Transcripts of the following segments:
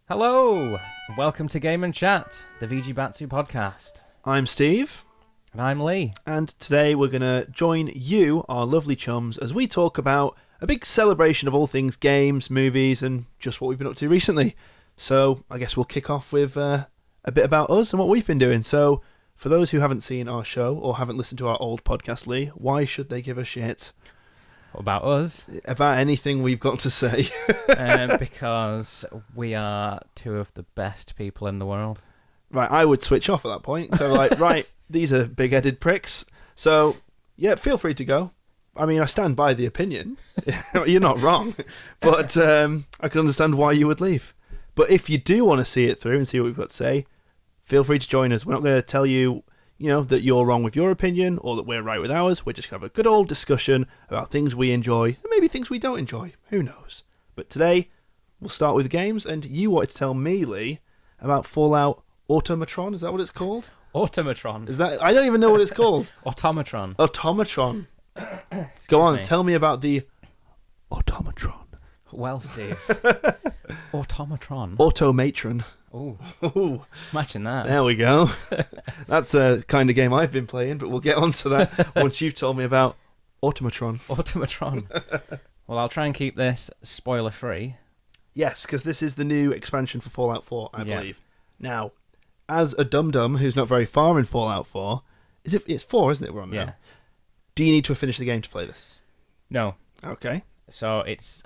Hello, welcome to Game and Chat, the VG Batsu podcast. I'm Steve. And I'm Lee. And today we're going to join you, our lovely chums, as we talk about a big celebration of all things games, movies, and just what we've been up to recently. So I guess we'll kick off with a bit about us and what we've been doing. So for those who haven't seen our show or haven't listened to our old podcast, Lee, why should they give a shit? About us? About anything we've got to say. Because we are two of the best people in the world. Right, I would switch off at that point. So right, these are big-headed pricks. So, yeah, feel free to go. I mean, I stand by the opinion. You're not wrong. But I can understand why you would leave. But if you do want to see it through and see what we've got to say, feel free to join us. We're not going to tell you, that you're wrong with your opinion or that we're right with ours. We're just going to have a good old discussion about things we enjoy and maybe things we don't enjoy. Who knows? But today, we'll start with games, and you wanted to tell me, Lee, about Fallout Automatron. Is that what it's called? Automatron. Is that? I don't even know what it's called. Automatron. Automatron. Go on, me. tell me about the Automatron. Well, Steve. Automatron. Automatron. Ooh, imagine that. There we go. That's a kind of game I've been playing, but we'll get on to that once you've told me about Automatron. Automatron. Well, I'll try and keep this spoiler-free. Yes, because this is the new expansion for Fallout 4, I Yeah. believe. Now, as a dum-dum who's not very far in Fallout 4, it's 4, isn't it, we're on now? Yeah. Do you need to finish the game to play this? No. Okay. So as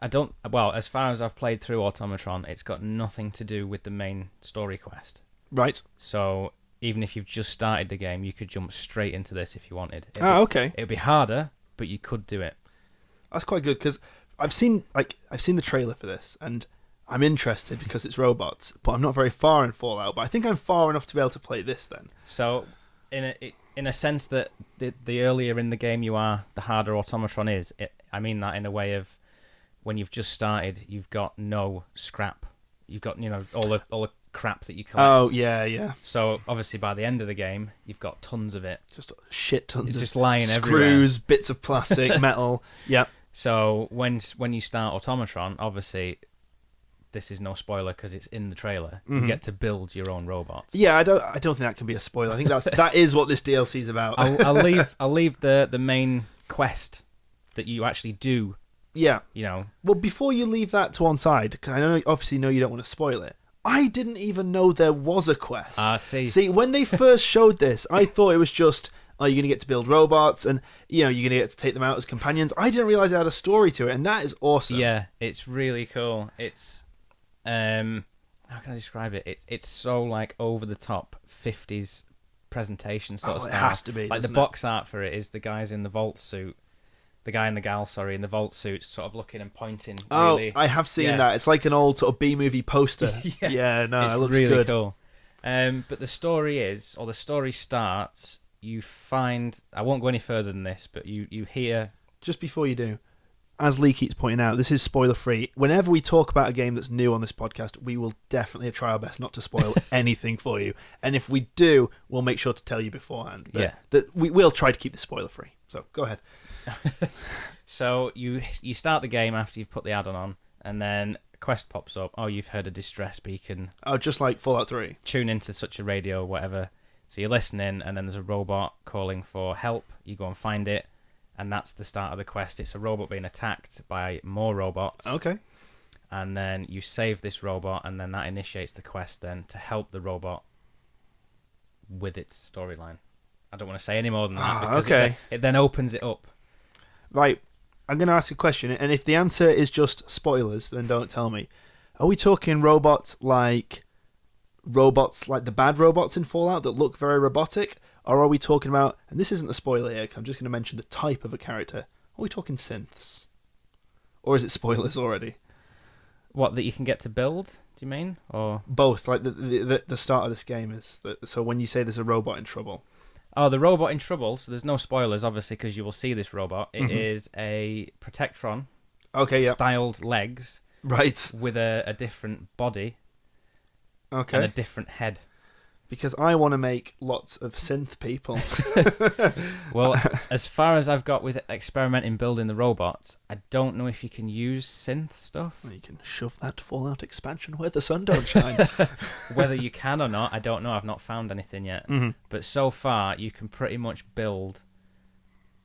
far as I've played through Automatron, it's got nothing to do with the main story quest. Right. So even if you've just started the game, you could jump straight into this if you wanted. Okay. It'd be harder, but you could do it. That's quite good, because I've seen the trailer for this, and I'm interested because it's robots, but I'm not very far in Fallout, but I think I'm far enough to be able to play this then. So in a sense that the earlier in the game you are, the harder Automatron is. I mean that in a way of when you've just started, you've got no scrap. You've got all the crap that you collect. Oh yeah. So obviously by the end of the game, you've got tons of it. Just shit tons It's of just lying screws, everywhere. bits of plastic, metal. Yeah. So when you start Automatron, obviously this is no spoiler because it's in the trailer. Mm-hmm. You get to build your own robots. Yeah, I don't think that can be a spoiler. I think that is what this DLC is about. I'll leave the main quest that you actually do. Yeah. Well, before you leave that to one side, because I know obviously you don't want to spoil it. I didn't even know there was a quest. See. See, when they first showed this, I thought it was just, you're going to get to build robots and, you're going to get to take them out as companions. I didn't realize it had a story to it, and that is awesome. Yeah, it's really cool. It's, how can I describe it? It's so, over the top 50s presentation sort of style. It has to be. Like, the box art for it is the guys in the vault suit. The guy and the gal, in the vault suits, sort of looking and pointing. Really, I have seen that. It's like an old sort of B-movie poster. Yeah, no, it's it looks really good. Cool. But the story starts. You find, I won't go any further than this, but you hear. Just before you do, as Lee keeps pointing out, this is spoiler-free. Whenever we talk about a game that's new on this podcast, we will definitely try our best not to spoil anything for you. And if we do, we'll make sure to tell you beforehand. But that we will try to keep this spoiler-free. So go ahead. So you start the game after you've put the add-on on, and then a quest pops up. Oh, you've heard a distress beacon. Oh, just like Fallout 3. Tune into such a radio or whatever. So you're listening, and then there's a robot calling for help. You go and find it, and that's the start of the quest. It's a robot being attacked by more robots. Okay. And then you save this robot, and then that initiates the quest then to help the robot with its storyline. I don't want to say any more than that because it then opens it up. Right. I'm going to ask a question, and if the answer is just spoilers, then don't tell me. Are we talking robots like the bad robots in Fallout that look very robotic? Or are we talking about, and this isn't a spoiler here, I'm just going to mention the type of a character. Are we talking synths? Or is it spoilers already? What, that you can get to build, do you mean? Or both, like the start of this game is that, so when you say there's a robot in trouble. Oh, the robot in trouble, so there's no spoilers, obviously, because you will see this robot. It is a Protectron, styled legs, right, with a different body, and a different head. Because I want to make lots of synth people. Well, as far as I've got with experimenting building the robots, I don't know if you can use synth stuff. Well, you can shove that Fallout expansion where the sun don't shine. Whether you can or not, I don't know. I've not found anything yet. Mm-hmm. But so far, you can pretty much build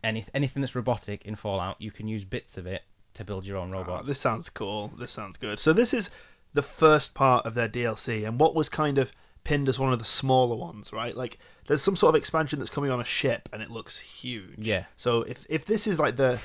anything that's robotic in Fallout. You can use bits of it to build your own robots. Oh, this sounds cool. This sounds good. So this is the first part of their DLC, and what was kind of pinned as one of the smaller ones, right? Like, there's some sort of expansion that's coming on a ship, and it looks huge. Yeah. So if this is like the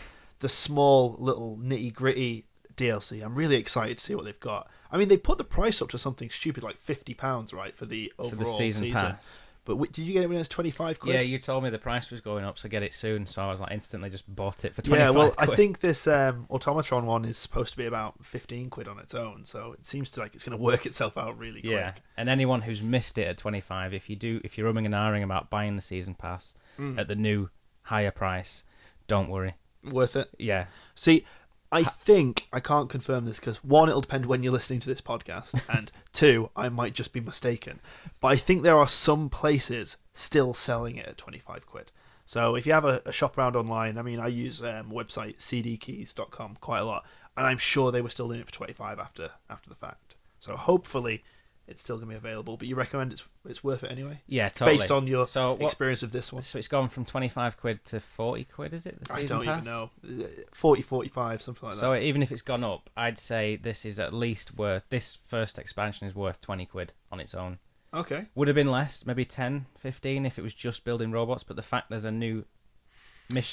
small little nitty gritty DLC, I'm really excited to see what they've got. I mean, they put the price up to something stupid like £50, right, for the overall for the season pass. But did you get it when it was 25 quid? Yeah, you told me the price was going up, so get it soon. So I was like, instantly just bought it for 25 Yeah, well, quid. I think this Automatron one is supposed to be about 15 quid on its own, so it seems like it's going to work itself out really quick. Yeah, and anyone who's missed it at 25, if you're umming and ahhing about buying the season pass at the new higher price, don't worry. Worth it? Yeah. See, I think, I can't confirm this because, one, it'll depend when you're listening to this podcast, and two, I might just be mistaken. But I think there are some places still selling it at 25 quid. So if you have a shop around online, I mean, I use website cdkeys.com quite a lot, and I'm sure they were still doing it for 25 after the fact. So hopefully it's still going to be available, but you recommend it's worth it anyway? Yeah, totally. Based on your experience of this one. So it's gone from 25 quid to 40 quid, is it? The season I don't pass? even know. 40, 45, something like that. So even if it's gone up, I'd say this is at least this first expansion is worth 20 quid on its own. Okay. Would have been less, maybe 10, 15 if it was just building robots, but the fact there's a new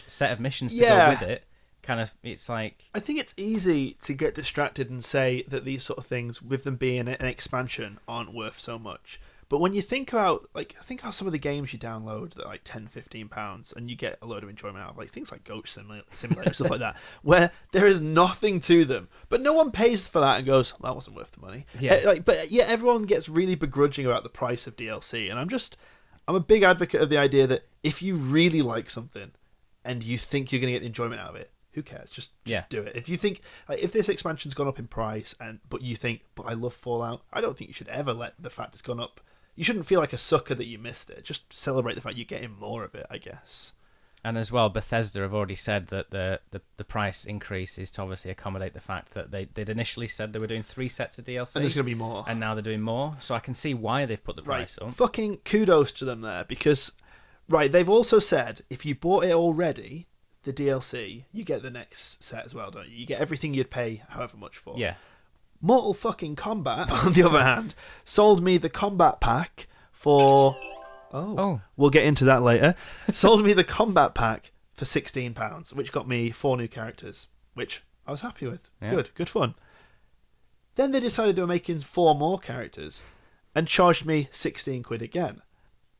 set of missions to go with it, kind of, it's like... I think it's easy to get distracted and say that these sort of things, with them being an expansion, aren't worth so much. But when you think about, think how some of the games you download that are like £10, £15 and you get a load of enjoyment out of, like things like Goat Simulator, stuff like that, where there is nothing to them, but no one pays for that and goes, well, that wasn't worth the money. Yeah. But yeah, everyone gets really begrudging about the price of DLC, and I'm a big advocate of the idea that if you really like something and you think you're going to get the enjoyment out of it, who cares? Just do it. If you think, if this expansion's gone up in price, but you think, but I love Fallout, I don't think you should ever let the fact it's gone up. You shouldn't feel like a sucker that you missed it. Just celebrate the fact you're getting more of it, I guess. And as well, Bethesda have already said that the price increase is to obviously accommodate the fact that they'd initially said they were doing 3 sets of DLC. And there's going to be more. And now they're doing more. So I can see why they've put the price up. Fucking kudos to them there, because, they've also said if you bought it already, the DLC, you get the next set as well, don't you? You get everything you'd pay however much for. Yeah. Mortal fucking Kombat, on the other hand, sold me the combat pack for... Oh. We'll get into that later. Sold me the combat pack for £16, which got me 4 new characters, which I was happy with. Yeah. Good fun. Then they decided they were making 4 more characters and charged me 16 quid again.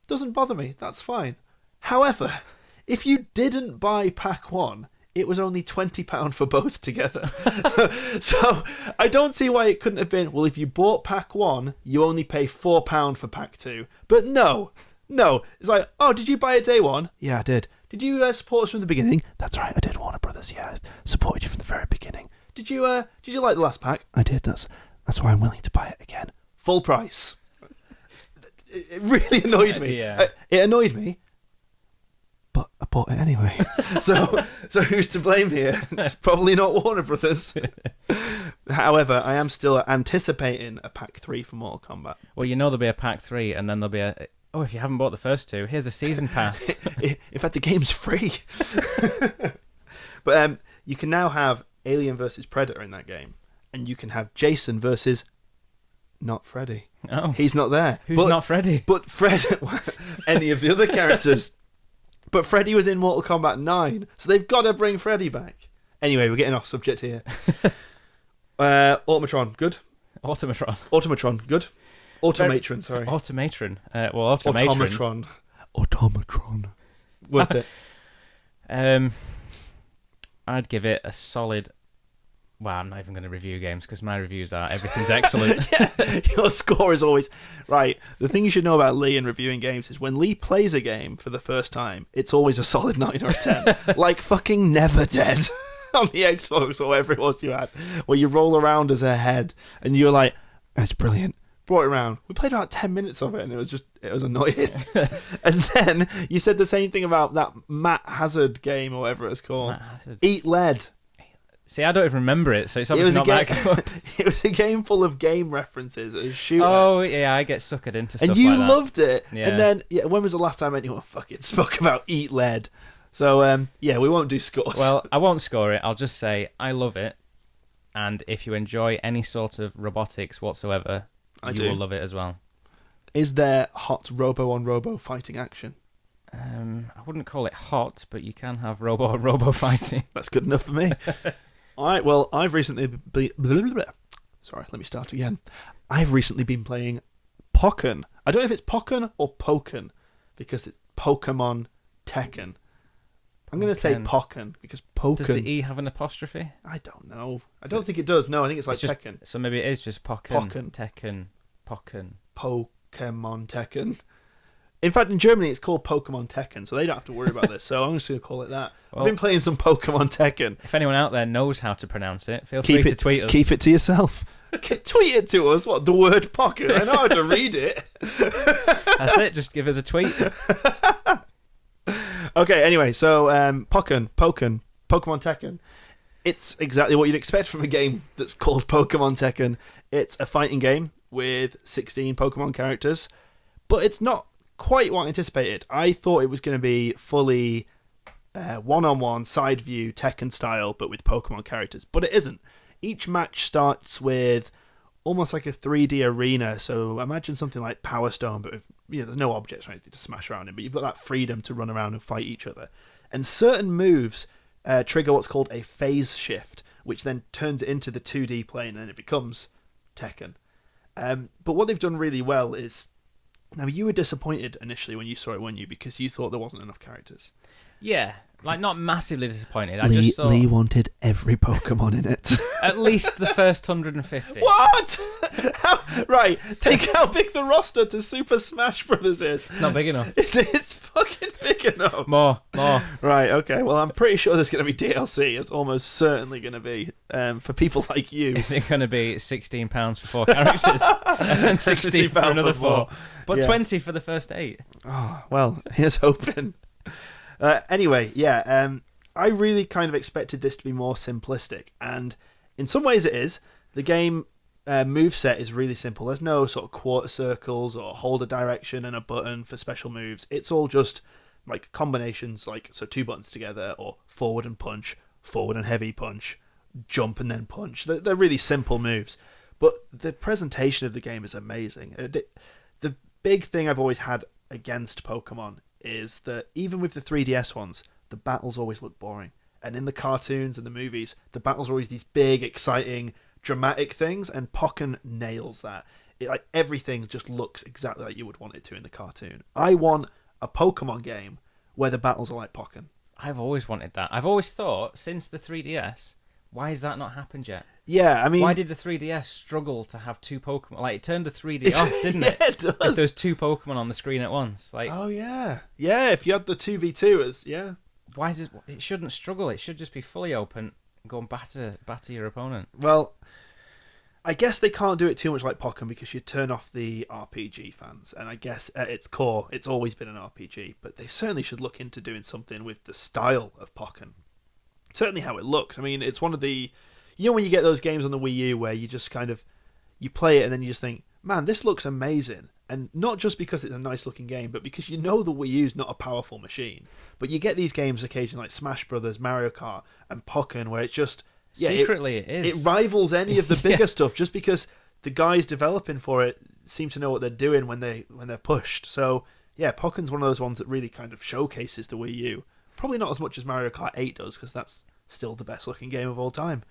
Doesn't bother me, that's fine. However, if you didn't buy pack 1, it was only £20 for both together. So I don't see why it couldn't have been, well, if you bought pack 1, you only pay £4 for pack 2. But no. It's like, oh, did you buy it day 1? Yeah, I did. Did you support us from the beginning? That's right, I did, Warner Brothers. Yeah, I supported you from the very beginning. Did you like the last pack? I did. That's why I'm willing to buy it again. Full price. It really annoyed me. Yeah. It annoyed me. But I bought it anyway. So who's to blame here? It's probably not Warner Brothers. However, I am still anticipating a pack 3 for Mortal Kombat. Well, there'll be a pack 3, and then there'll be if you haven't bought the first 2, here's a season pass. In fact, the game's free. But you can now have Alien versus Predator in that game, and you can have Jason versus not Freddy. Oh, he's not there. Who's not Freddy? But Fred, any of the other characters. But Freddy was in Mortal Kombat 9, so they've got to bring Freddy back. Anyway, we're getting off subject here. Automatron, good. Automatron, good. Automatron, sorry. Automatron. Automatron. Automatron. Worth it. I'd give it a solid... Well, I'm not even going to review games because my reviews are everything's excellent. Yeah, your score is always... Right, the thing you should know about Lee in reviewing games is when Lee plays a game for the first time, it's always a solid 9 or a 10. Like fucking Never Dead on the Xbox or whatever it was you had, where you roll around as a head and you're like, it's brilliant. brought it around. We played about 10 minutes of it, and it was annoying. And then you said the same thing about that Matt Hazard game or whatever it's called. Matt Hazard. Eat Lead. See, I don't even remember it, so it's obviously not that good. It was a game full of game references. It was a shooter. Oh, yeah, I get suckered into stuff and you like that. loved it. Yeah. And then, when was the last time anyone fucking spoke about Eat Lead? So, we won't do scores. Well, I won't score it. I'll just say I love it. And if you enjoy any sort of robotics whatsoever, you will love it as well. Is there hot robo-on-robo fighting action? I wouldn't call it hot, but you can have robo fighting. That's good enough for me. All right, well, I've recently Sorry, let me start again. I've recently been playing Pokken. I don't know if it's Pokken or Pokken, because it's Pokemon Tekken. I'm going to say Pokken, because Pokken... Does the E have an apostrophe? I don't know. I don't think it does. No, I think it's like Tekken. So maybe it is just Pokken. Tekken. Pokemon Tekken. In fact, in Germany, it's called Pokemon Tekken, so they don't have to worry about this. So I'm just going to call it that. Well, I've been playing some Pokemon Tekken. If anyone out there knows how to pronounce it, feel free to tweet us. Keep it to yourself. Tweet it to us. What, the word Pokken? I know how to read it. That's it. Just give us a tweet. Okay, anyway, so Pokken, Pokemon Tekken. It's exactly what you'd expect from a game that's called Pokemon Tekken. It's a fighting game with 16 Pokemon characters, but it's not quite what I anticipated. I thought it was going to be fully one-on-one, side view, Tekken style, but with Pokemon characters. But it isn't. Each match starts with almost like a 3D arena. So imagine something like Power Stone, but with, there's no objects or anything to smash around in, but you've got that freedom to run around and fight each other. And certain moves trigger what's called a phase shift, which then turns it into the 2D plane, and it becomes Tekken. But what they've done really well is... Now, you were disappointed initially when you saw it, weren't you? Because you thought there wasn't enough characters. Yeah, like not massively disappointed. Lee wanted every Pokemon in it. At least the first 150. What? Right, think how big the roster to Super Smash Brothers is. It's not big enough. It's fucking big enough. More. Right, okay. Well, I'm pretty sure there's going to be DLC. It's almost certainly going to be for people like you. Is it going to be £16 for 4 characters and then £16 for another 4? But 20 for the first 8. Oh, well, here's hoping. Anyway, I really kind of expected this to be more simplistic, and in some ways it is. The game moveset is really simple. There's no sort of quarter circles or hold a direction and a button for special moves. It's all just like combinations, like so 2 buttons together, or forward and punch, forward and heavy punch, jump and then punch. They're really simple moves, but the presentation of the game is amazing. The big thing I've always had against Pokemon is that even with the 3DS ones, the battles always look boring. And in the cartoons and the movies, the battles are always these big, exciting, dramatic things, and Pokken nails that. Everything just looks exactly like you would want it to in the cartoon. I want a Pokemon game where the battles are like Pokken. I've always wanted that. I've always thought, since the 3DS, why has that not happened yet? Yeah, I mean... Why did the 3DS struggle to have 2 Pokemon? Like, it turned the 3D off, didn't it? Yeah, it does. If there's 2 Pokemon on the screen at once. Oh, yeah. Yeah, if you had the 2v2, Why is it shouldn't struggle. It should just be fully open and go and batter your opponent. Well, I guess they can't do it too much like Pokken because you turn off the RPG fans. And I guess at its core, it's always been an RPG. But they certainly should look into doing something with the style of Pokken. Certainly how it looks. I mean, it's one of the... when you get those games on the Wii U where you just kind of... You play it and then you just think, man, this looks amazing. And not just because it's a nice looking game, but because the Wii U's not a powerful machine. But you get these games occasionally like Smash Brothers, Mario Kart, and Pokken, where it's just... Secretly, it is. It rivals any of the bigger stuff just because the guys developing for it seem to know what they're doing when they're pushed. So, yeah, Pokken's one of those ones that really kind of showcases the Wii U. Probably not as much as Mario Kart 8 does, because that's still the best looking game of all time.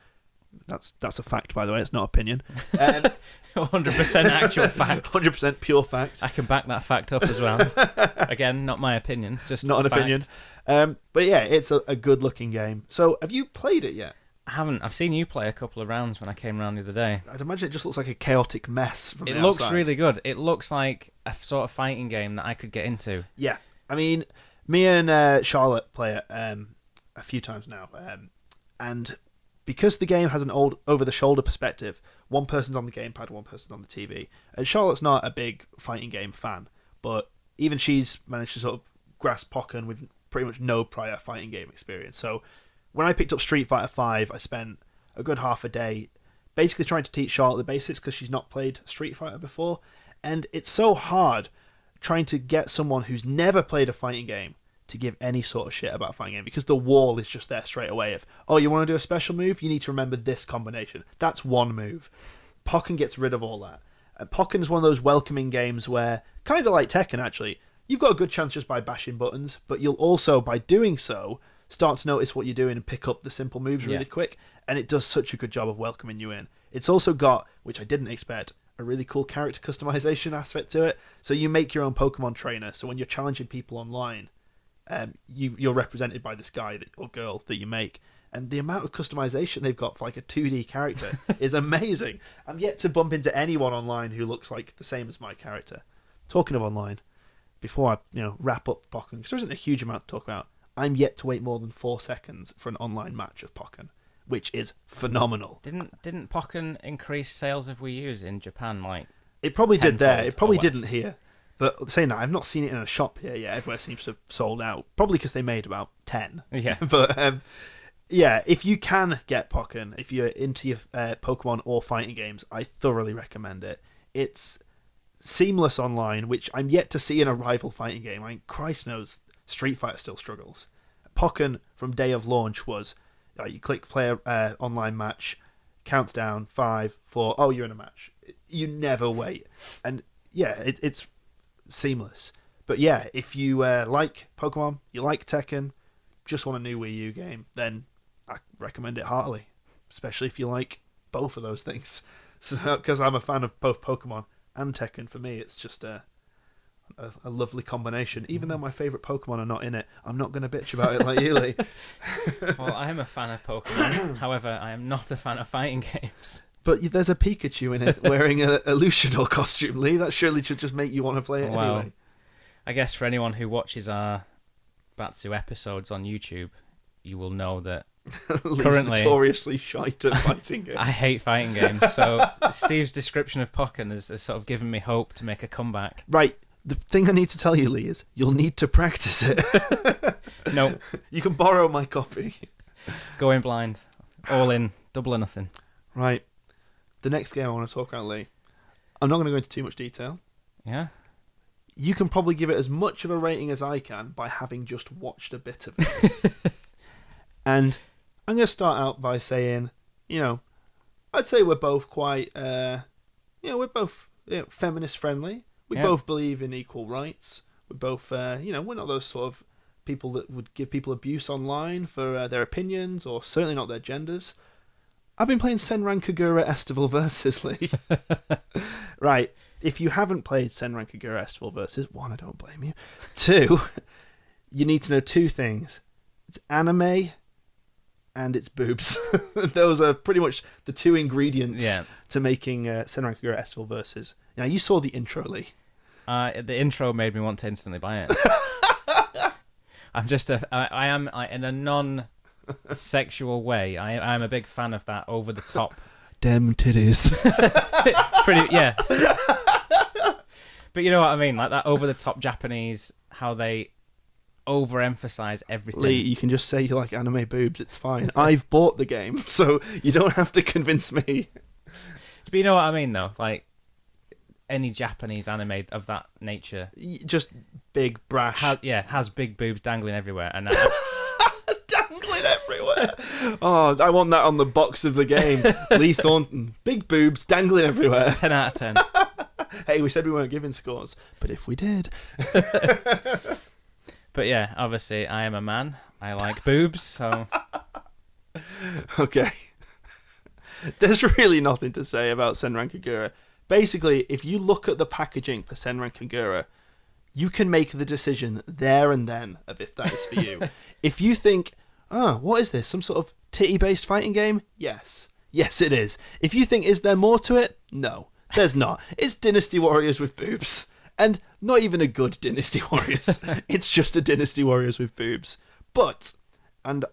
That's a fact, by the way. It's not opinion. 100% actual fact. 100% pure fact. I can back that fact up as well. Again, not my opinion, just not an fact. Opinion. But yeah, it's a good looking game. So, have you played it yet? I haven't. I've seen you play a couple of rounds when I came around the other day. I'd imagine it just looks like a chaotic mess from the outside. It looks really good. It looks like a sort of fighting game that I could get into. Yeah. I mean, me and Charlotte play it a few times now. And because the game has an old over-the-shoulder perspective, one person's on the gamepad, one person's on the TV. And Charlotte's not a big fighting game fan, but even she's managed to sort of grasp Pokken with pretty much no prior fighting game experience. So when I picked up Street Fighter V, I spent a good half a day basically trying to teach Charlotte the basics because she's not played Street Fighter before. And it's so hard trying to get someone who's never played a fighting game to give any sort of shit about a fighting game, because the wall is just there straight away of, oh, you want to do a special move? You need to remember this combination. That's one move. Pokken gets rid of all that. Pokken is one of those welcoming games where, kind of like Tekken actually, you've got a good chance just by bashing buttons, but you'll also, by doing so, start to notice what you're doing and pick up the simple moves really quick, and it does such a good job of welcoming you in. It's also got, which I didn't expect, a really cool character customization aspect to it. So you make your own Pokemon trainer, so when you're challenging people online, you're represented by this guy or girl that you make, and the amount of customization they've got for like a 2D character is amazing. I'm yet to bump into anyone online who looks like the same as my character. Talking of online, before I wrap up Pokken, because there isn't a huge amount to talk about, I'm yet to wait more than 4 seconds for an online match of Pokken, which is phenomenal. Didn't Pokken increase sales of Wii U's in Japan? Like, it probably did there. It probably didn't here. But saying that, I've not seen it in a shop here yet. Everywhere seems to have sold out. Probably because they made about 10. Yeah. But yeah, if you can get Pokken, if you're into your Pokemon or fighting games, I thoroughly recommend it. It's seamless online, which I'm yet to see in a rival fighting game. I mean, Christ knows, Street Fighter still struggles. Pokken, from day of launch, was you click play a online match, counts down, 5, 4, oh, you're in a match. You never wait. And yeah, it's seamless. But yeah, if you like Pokemon, you like Tekken, just want a new Wii U game, then I recommend it heartily, especially if you like both of those things. So, because I'm a fan of both Pokemon and Tekken, for me it's just a lovely combination. Even though my favourite Pokemon are not in it, I'm not going to bitch about it like you, Lee. Well, I am a fan of Pokemon. However, I am not a fan of fighting games. But there's a Pikachu in it wearing a Luchador costume, Lee. That surely should just make you want to play it anyway. I guess for anyone who watches our Batsu episodes on YouTube, you will know that currently notoriously shite at fighting games. I hate fighting games, so Steve's description of Pokken has sort of given me hope to make a comeback. Right. The thing I need to tell you, Lee, is you'll need to practice it. No. You can borrow my copy. Going blind. All in. Double or nothing. Right. The next game I want to talk about, Lee, I'm not going to go into too much detail. Yeah? You can probably give it as much of a rating as I can by having just watched a bit of it. And I'm going to start out by saying, I'd say we're both quite, we're both feminist friendly. We both believe in equal rights. We're both, we're not those sort of people that would give people abuse online for their opinions, or certainly not their genders. I've been playing Senran Kagura Estival Versus, Lee. Right. If you haven't played Senran Kagura Estival Versus, 1, I don't blame you. 2, you need to know 2 things. It's anime and it's boobs. Those are pretty much the 2 ingredients to making Senran Kagura Estival Versus. Now, you saw the intro, Lee. The intro made me want to instantly buy it. I am in a non-sexual way. I'm a big fan of that over-the-top. Damn titties. Pretty, yeah. But you know what I mean? Like that over-the-top Japanese, how they overemphasize everything. Lee, you can just say you like anime boobs. It's fine. I've bought the game, so you don't have to convince me. But you know what I mean, though? Like, any Japanese anime of that nature. Just big, brash. Has big boobs dangling everywhere. And dangling everywhere. Oh, I want that on the box of the game. Lee Thornton. Big boobs dangling everywhere. 10 out of 10. Hey, we said we weren't giving scores, but if we did. But yeah, obviously, I am a man. I like boobs, so... Okay. There's really nothing to say about Senran Kagura. Basically, if you look at the packaging for Senran Kagura, you can make the decision there and then of if that is for you. If you think, what is this? Some sort of titty-based fighting game? Yes. Yes, it is. If you think, is there more to it? No, there's not. It's Dynasty Warriors with boobs. And not even a good Dynasty Warriors. It's just a Dynasty Warriors with boobs. But, and,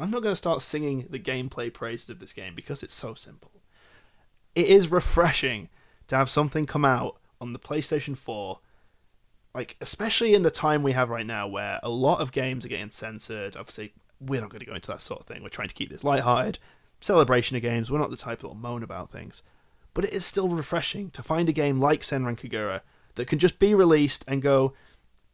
I'm not going to start singing the gameplay praises of this game because it's so simple. It is refreshing to have something come out on the PlayStation 4, like, especially in the time we have right now where a lot of games are getting censored. Obviously, we're not going to go into that sort of thing. We're trying to keep this lighthearted celebration of games. We're not the type that will moan about things. But it is still refreshing to find a game like Senran Kagura that can just be released and go,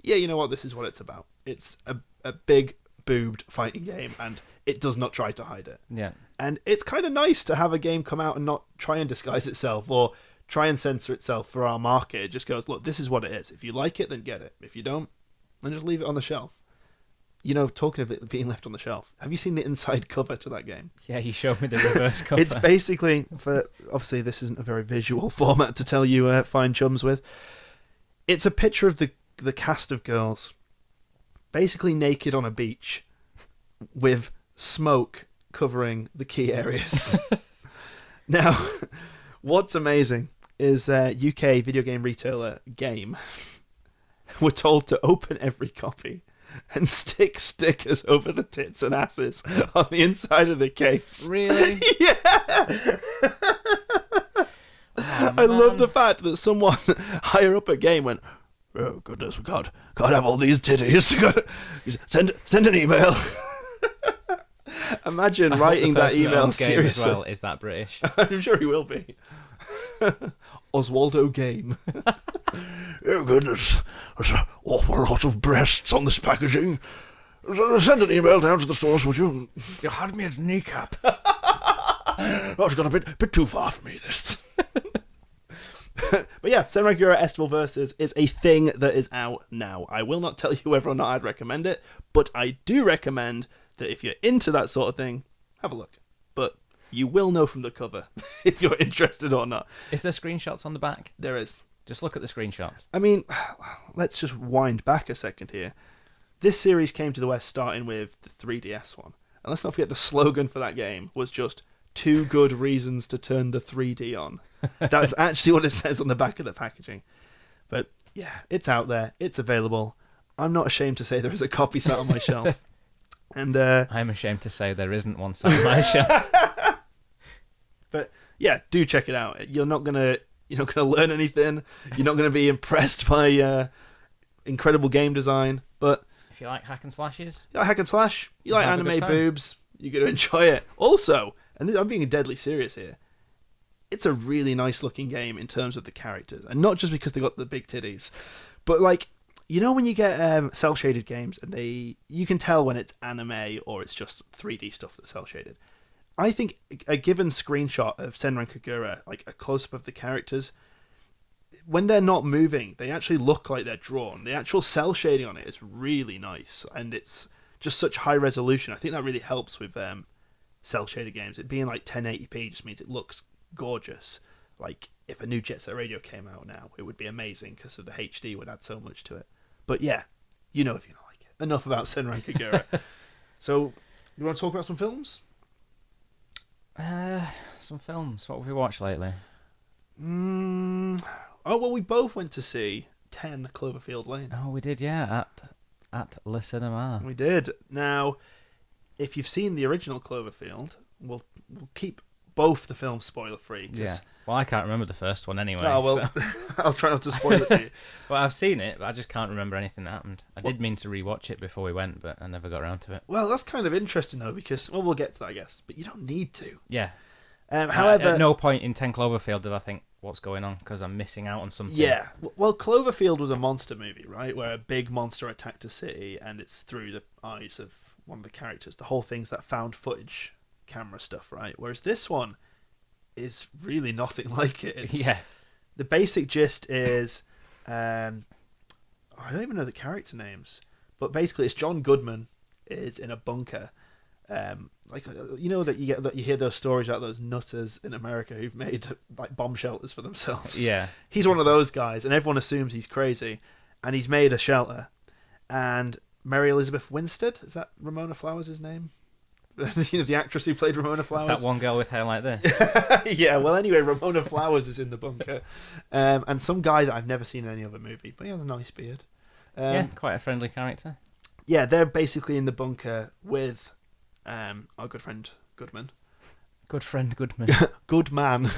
yeah, you know what, this is what it's about. It's a big, boobed fighting game, and it does not try to hide it. Yeah. And it's kind of nice to have a game come out and not try and disguise itself or try and censor itself for our market. It just goes, look, this is what it is. If you like it, then get it. If you don't, then just leave it on the shelf. You know, talking of it being left on the shelf, have you seen the inside cover to that game? Yeah, you showed me the reverse cover. It's basically, obviously this isn't a very visual format to tell you fine chums with. It's a picture of the cast of girls basically naked on a beach with smoke covering the key areas. Now, what's amazing is UK video game retailer Game were told to open every copy and stick stickers over the tits and asses on the inside of the case. Really? Yeah! Oh, I love the fact that someone higher up at Game went, oh goodness, we can't have all these titties. Send an email. Imagine writing that email seriously. As well, is that British? I'm sure he will be. Oswaldo Game. Oh goodness, there's an awful lot of breasts on this packaging. Send an email down to the stores, would you? You had me at kneecap. Oh, it's gone a bit too far for me, this. But yeah, Senran Kagura Estival Versus is a thing that is out now. I will not tell you whether or not I'd recommend it, but I do recommend that if you're into that sort of thing, have a look. But you will know from the cover if you're interested or not. Is there screenshots on the back? There is. Just look at the screenshots. I mean, let's just wind back a second here. This series came to the West starting with the 3DS one. And let's not forget the slogan for that game was just 2 good reasons to turn the 3D on. That's actually what it says on the back of the packaging. But yeah, it's out there. It's available. I'm not ashamed to say there is a copy sat on my shelf. And I'm ashamed to say there isn't one sat on my shelf. But yeah, do check it out. You're not gonna learn anything. You're not gonna be impressed by incredible game design. But if you like hack and slashes, you like hack and slash, you like anime boobs, you're gonna enjoy it. Also, and I'm being deadly serious here, it's a really nice looking game in terms of the characters, and not just because they got the big titties, but like, you know when you get cel shaded games and you can tell when it's anime or it's just 3D stuff that's cel shaded. I think a given screenshot of Senran Kagura, like a close up of the characters, when they're not moving, they actually look like they're drawn. The actual cel shading on it is really nice, and it's just such high resolution. I think that really helps with cel shaded games. It being like 1080p just means it looks gorgeous. Like if a new Jet Set Radio came out now, it would be amazing because of the HD would add so much to it. But yeah, you know if you don't like it. Enough about Senran Kagura. So, you want to talk about some films? Some films. What have we watched lately? Oh, well, we both went to see 10 Cloverfield Lane. Oh, we did, yeah, at Le Cinema. We did. Now, if you've seen the original Cloverfield, we'll keep both the films spoiler free. Yeah. Well, I can't remember the first one anyway. Oh, well, so. I'll try not to spoil it for you. Well, I've seen it, but I just can't remember anything that happened. I did mean to rewatch it before we went, but I never got around to it. Well, that's kind of interesting, though, because, well, we'll get to that, I guess, but you don't need to. Yeah. However, at no point in 10 Cloverfield did I think, what's going on, because I'm missing out on something. Yeah. Well, Cloverfield was a monster movie, right, where a big monster attacked a city, and it's through the eyes of one of the characters. The whole thing's that found footage camera stuff, right? Whereas this one is really nothing like it. Yeah. The basic gist is, I don't even know the character names, but basically it's John Goodman is in a bunker. Like, you know that you hear those stories about those nutters in America who've made like bomb shelters for themselves. Yeah. He's one of those guys, and everyone assumes he's crazy, and he's made a shelter. And Mary Elizabeth Winstead, is that Ramona Flowers' name? The actress who played Ramona Flowers. That one girl with hair like this. Yeah, well, anyway, Ramona Flowers is in the bunker. And some guy that I've never seen in any other movie, but he has a nice beard. Yeah, quite a friendly character. Yeah, they're basically in the bunker with our good friend Goodman. Good friend Goodman. Good man.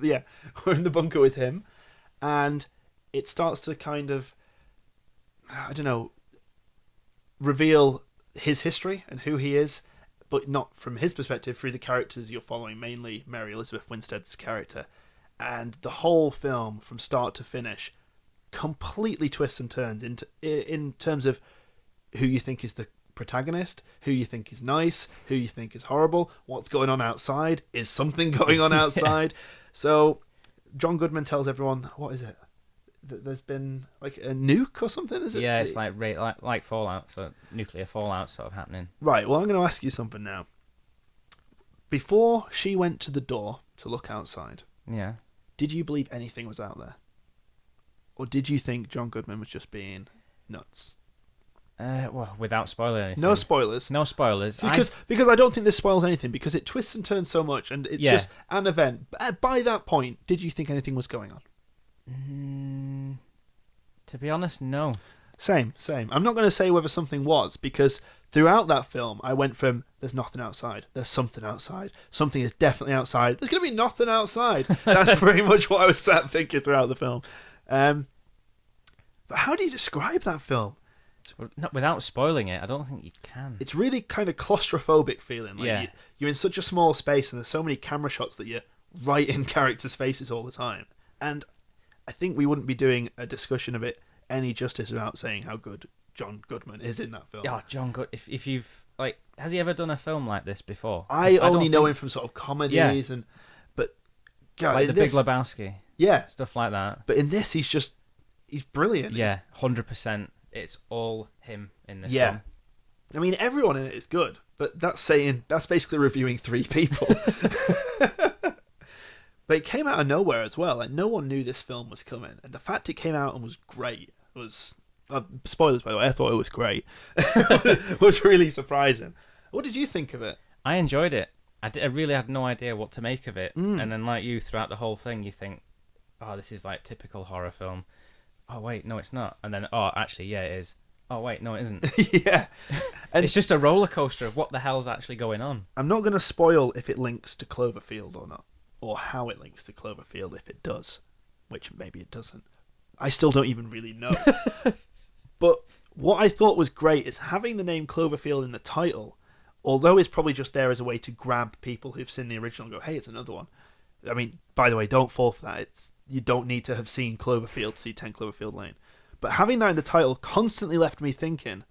Yeah, we're in the bunker with him, and it starts to kind of, I don't know, reveal his history and who he is, but not from his perspective, through the characters you're following, mainly Mary Elizabeth Winstead's character. And the whole film, from start to finish, completely twists and turns in terms of who you think is the protagonist, who you think is nice, who you think is horrible, what's going on outside, is something going on outside. So John Goodman tells everyone, what is it? That there's been like a nuke or something, is it? Yeah, it's like Fallout, so nuclear fallout sort of happening. Right, well, I'm going to ask you something now. Before she went to the door to look outside, Yeah. did you believe anything was out there? Or did you think John Goodman was just being nuts? Well, without spoiling anything. No spoilers. No spoilers. Because I don't think this spoils anything, because it twists and turns so much, and it's just an event. By that point, did you think anything was going on? To be honest, no. Same. I'm not going to say whether something was, because throughout that film, I went from, there's nothing outside, there's something outside, something is definitely outside, there's going to be nothing outside. That's pretty much what I was sat thinking throughout the film. But how do you describe that film? Without spoiling it, I don't think you can. It's really kind of claustrophobic feeling. Like you're in such a small space, and there's so many camera shots that you're right in characters' faces all the time. And I think we wouldn't be doing a discussion of it any justice without saying how good John Goodman is in that film. Yeah, John Good. If you've has he ever done a film like this before? I only know him from sort of comedies but God, like The Big Lebowski. Yeah, Stuff like that. But in this, he's brilliant. Yeah, 100%. It's all him in this film. I mean, everyone in it is good, but that's basically reviewing 3 people. But it came out of nowhere as well. Like, no one knew this film was coming, and the fact it came out and was great was spoilers, by the way. I thought it was great. It was really surprising. What did you think of it? I enjoyed it. I really had no idea what to make of it, and then like you, throughout the whole thing, you think, "Oh, this is like typical horror film." Oh wait, no, it's not. And then, oh, actually, yeah, it is. Oh wait, no, it isn't. Yeah, and it's just a roller coaster of what the hell's actually going on. I'm not going to spoil if it links to Cloverfield or not, or how it links to Cloverfield if it does, which maybe it doesn't. I still don't even really know. But what I thought was great is having the name Cloverfield in the title, although it's probably just there as a way to grab people who've seen the original and go, hey, it's another one. I mean, by the way, don't fall for that. You don't need to have seen Cloverfield to see 10 Cloverfield Lane. But having that in the title constantly left me thinking,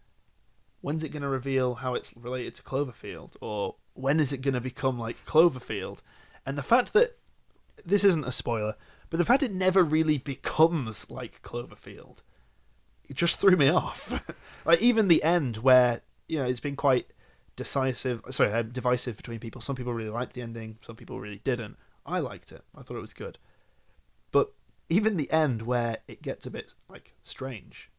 when's it going to reveal how it's related to Cloverfield? Or when is it going to become like Cloverfield? And the fact that, this isn't a spoiler, but the fact it never really becomes like Cloverfield, it just threw me off. Like, even the end where, it's been quite divisive between people. Some people really liked the ending, some people really didn't. I liked it. I thought it was good. But even the end where it gets a bit like strange,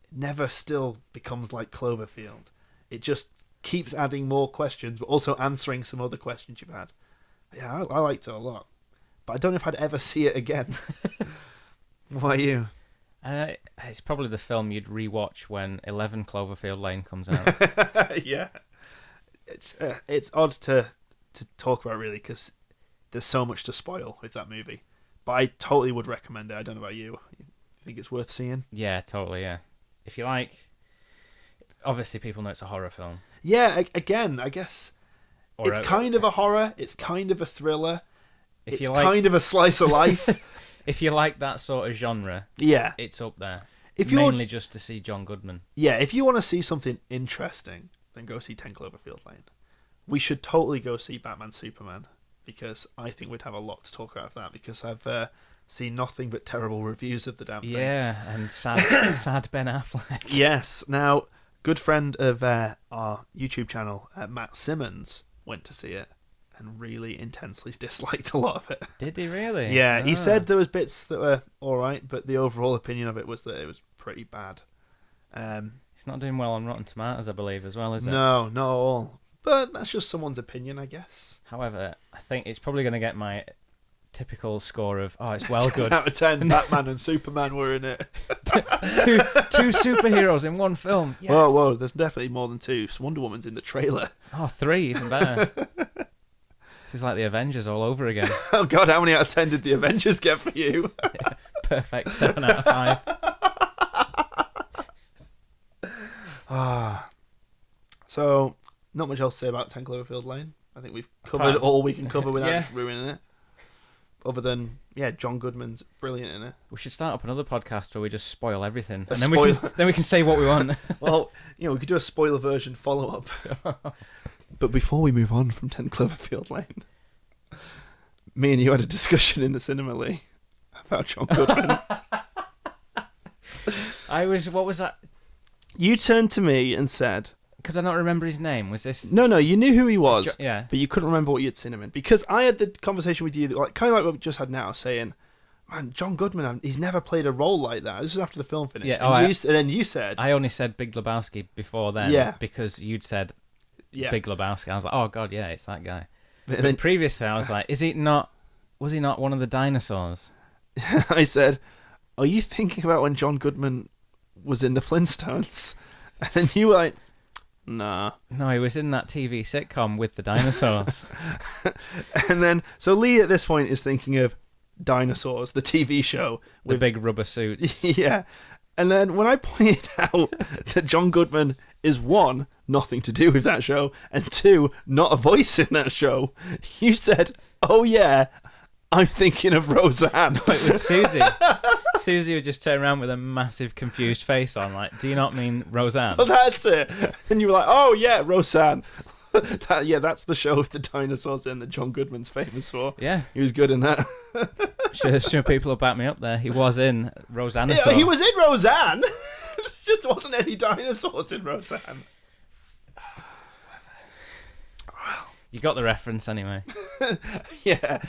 it never still becomes like Cloverfield. It just keeps adding more questions, but also answering some other questions you've had. Yeah, I liked it a lot. But I don't know if I'd ever see it again. What about you? It's probably the film you'd rewatch when 11 Cloverfield Lane comes out. Yeah. It's odd to talk about, really, because there's so much to spoil with that movie. But I totally would recommend it. I don't know about you. You think it's worth seeing? Yeah, totally, yeah. If you like... Obviously, people know it's a horror film. Yeah, again, I guess... It's kind of a horror. It's kind of a thriller. It's kind of a slice of life. If you like that sort of genre, yeah, it's up there. Mainly just to see John Goodman. Yeah, if you want to see something interesting, then go see 10 Cloverfield Lane. We should totally go see Batman Superman, because I think we'd have a lot to talk about that, because I've seen nothing but terrible reviews of the damn thing. Yeah, and sad Ben Affleck. Yes. Now, good friend of our YouTube channel, Matt Simmons, went to see it and really intensely disliked a lot of it. Did he really? Yeah, he said there was bits that were alright, but the overall opinion of it was that it was pretty bad. It's not doing well on Rotten Tomatoes, I believe, as well, is it? No, not at all. But that's just someone's opinion, I guess. However, I think it's probably going to get my typical score of, oh, it's well good. 10 out of 10. Batman and Superman were in it. two superheroes in one film. Yes. Whoa, there's definitely more than two. So Wonder Woman's in the trailer. Oh, 3, even better. This is like the Avengers all over again. Oh God, how many out of 10 did the Avengers get for you? Yeah, perfect 7 out of 5. So, not much else to say about 10 Cloverfield Lane. I think we've covered all we can cover without ruining it. Other than, John Goodman's brilliant in it. We should start up another podcast where we just spoil everything, and then we can say what we want. Well, we could do a spoiler version follow-up. But before we move on from 10 Cloverfield Lane, me and you had a discussion in the cinema, Lee, about John Goodman. What was that? You turned to me and said... Could I not remember his name? Was this... No, you knew who he was, yeah. But you couldn't remember what you'd seen him in. Because I had the conversation with you, kind of like what we just had now, saying, man, John Goodman, he's never played a role like that. This is after the film finished. Yeah, and then you said... I only said Big Lebowski before then, because you'd said Big Lebowski. I was like, oh, God, yeah, it's that guy. But then previously, I was like, was he not one of the dinosaurs? I said, are you thinking about when John Goodman was in the Flintstones? And then you were like, nah. No, he was in that TV sitcom with the dinosaurs. And then, so Lee at this point is thinking of Dinosaurs, the TV show. The big rubber suits. Yeah. And then when I pointed out that John Goodman is 1, nothing to do with that show, and 2, not a voice in that show, you said, oh yeah, I'm thinking of Roseanne. No, it was Susie. Susie would just turn around with a massive confused face on, like, do you not mean Roseanne? Oh, that's it. And you were like, oh yeah, Roseanne. That's the show with the dinosaurs in that John Goodman's famous for. Yeah. He was good in that. Sure, people will back me up there. He was in Roseanne. Yeah, he was in Roseanne. There just wasn't any dinosaurs in Roseanne. You got the reference anyway. Yeah.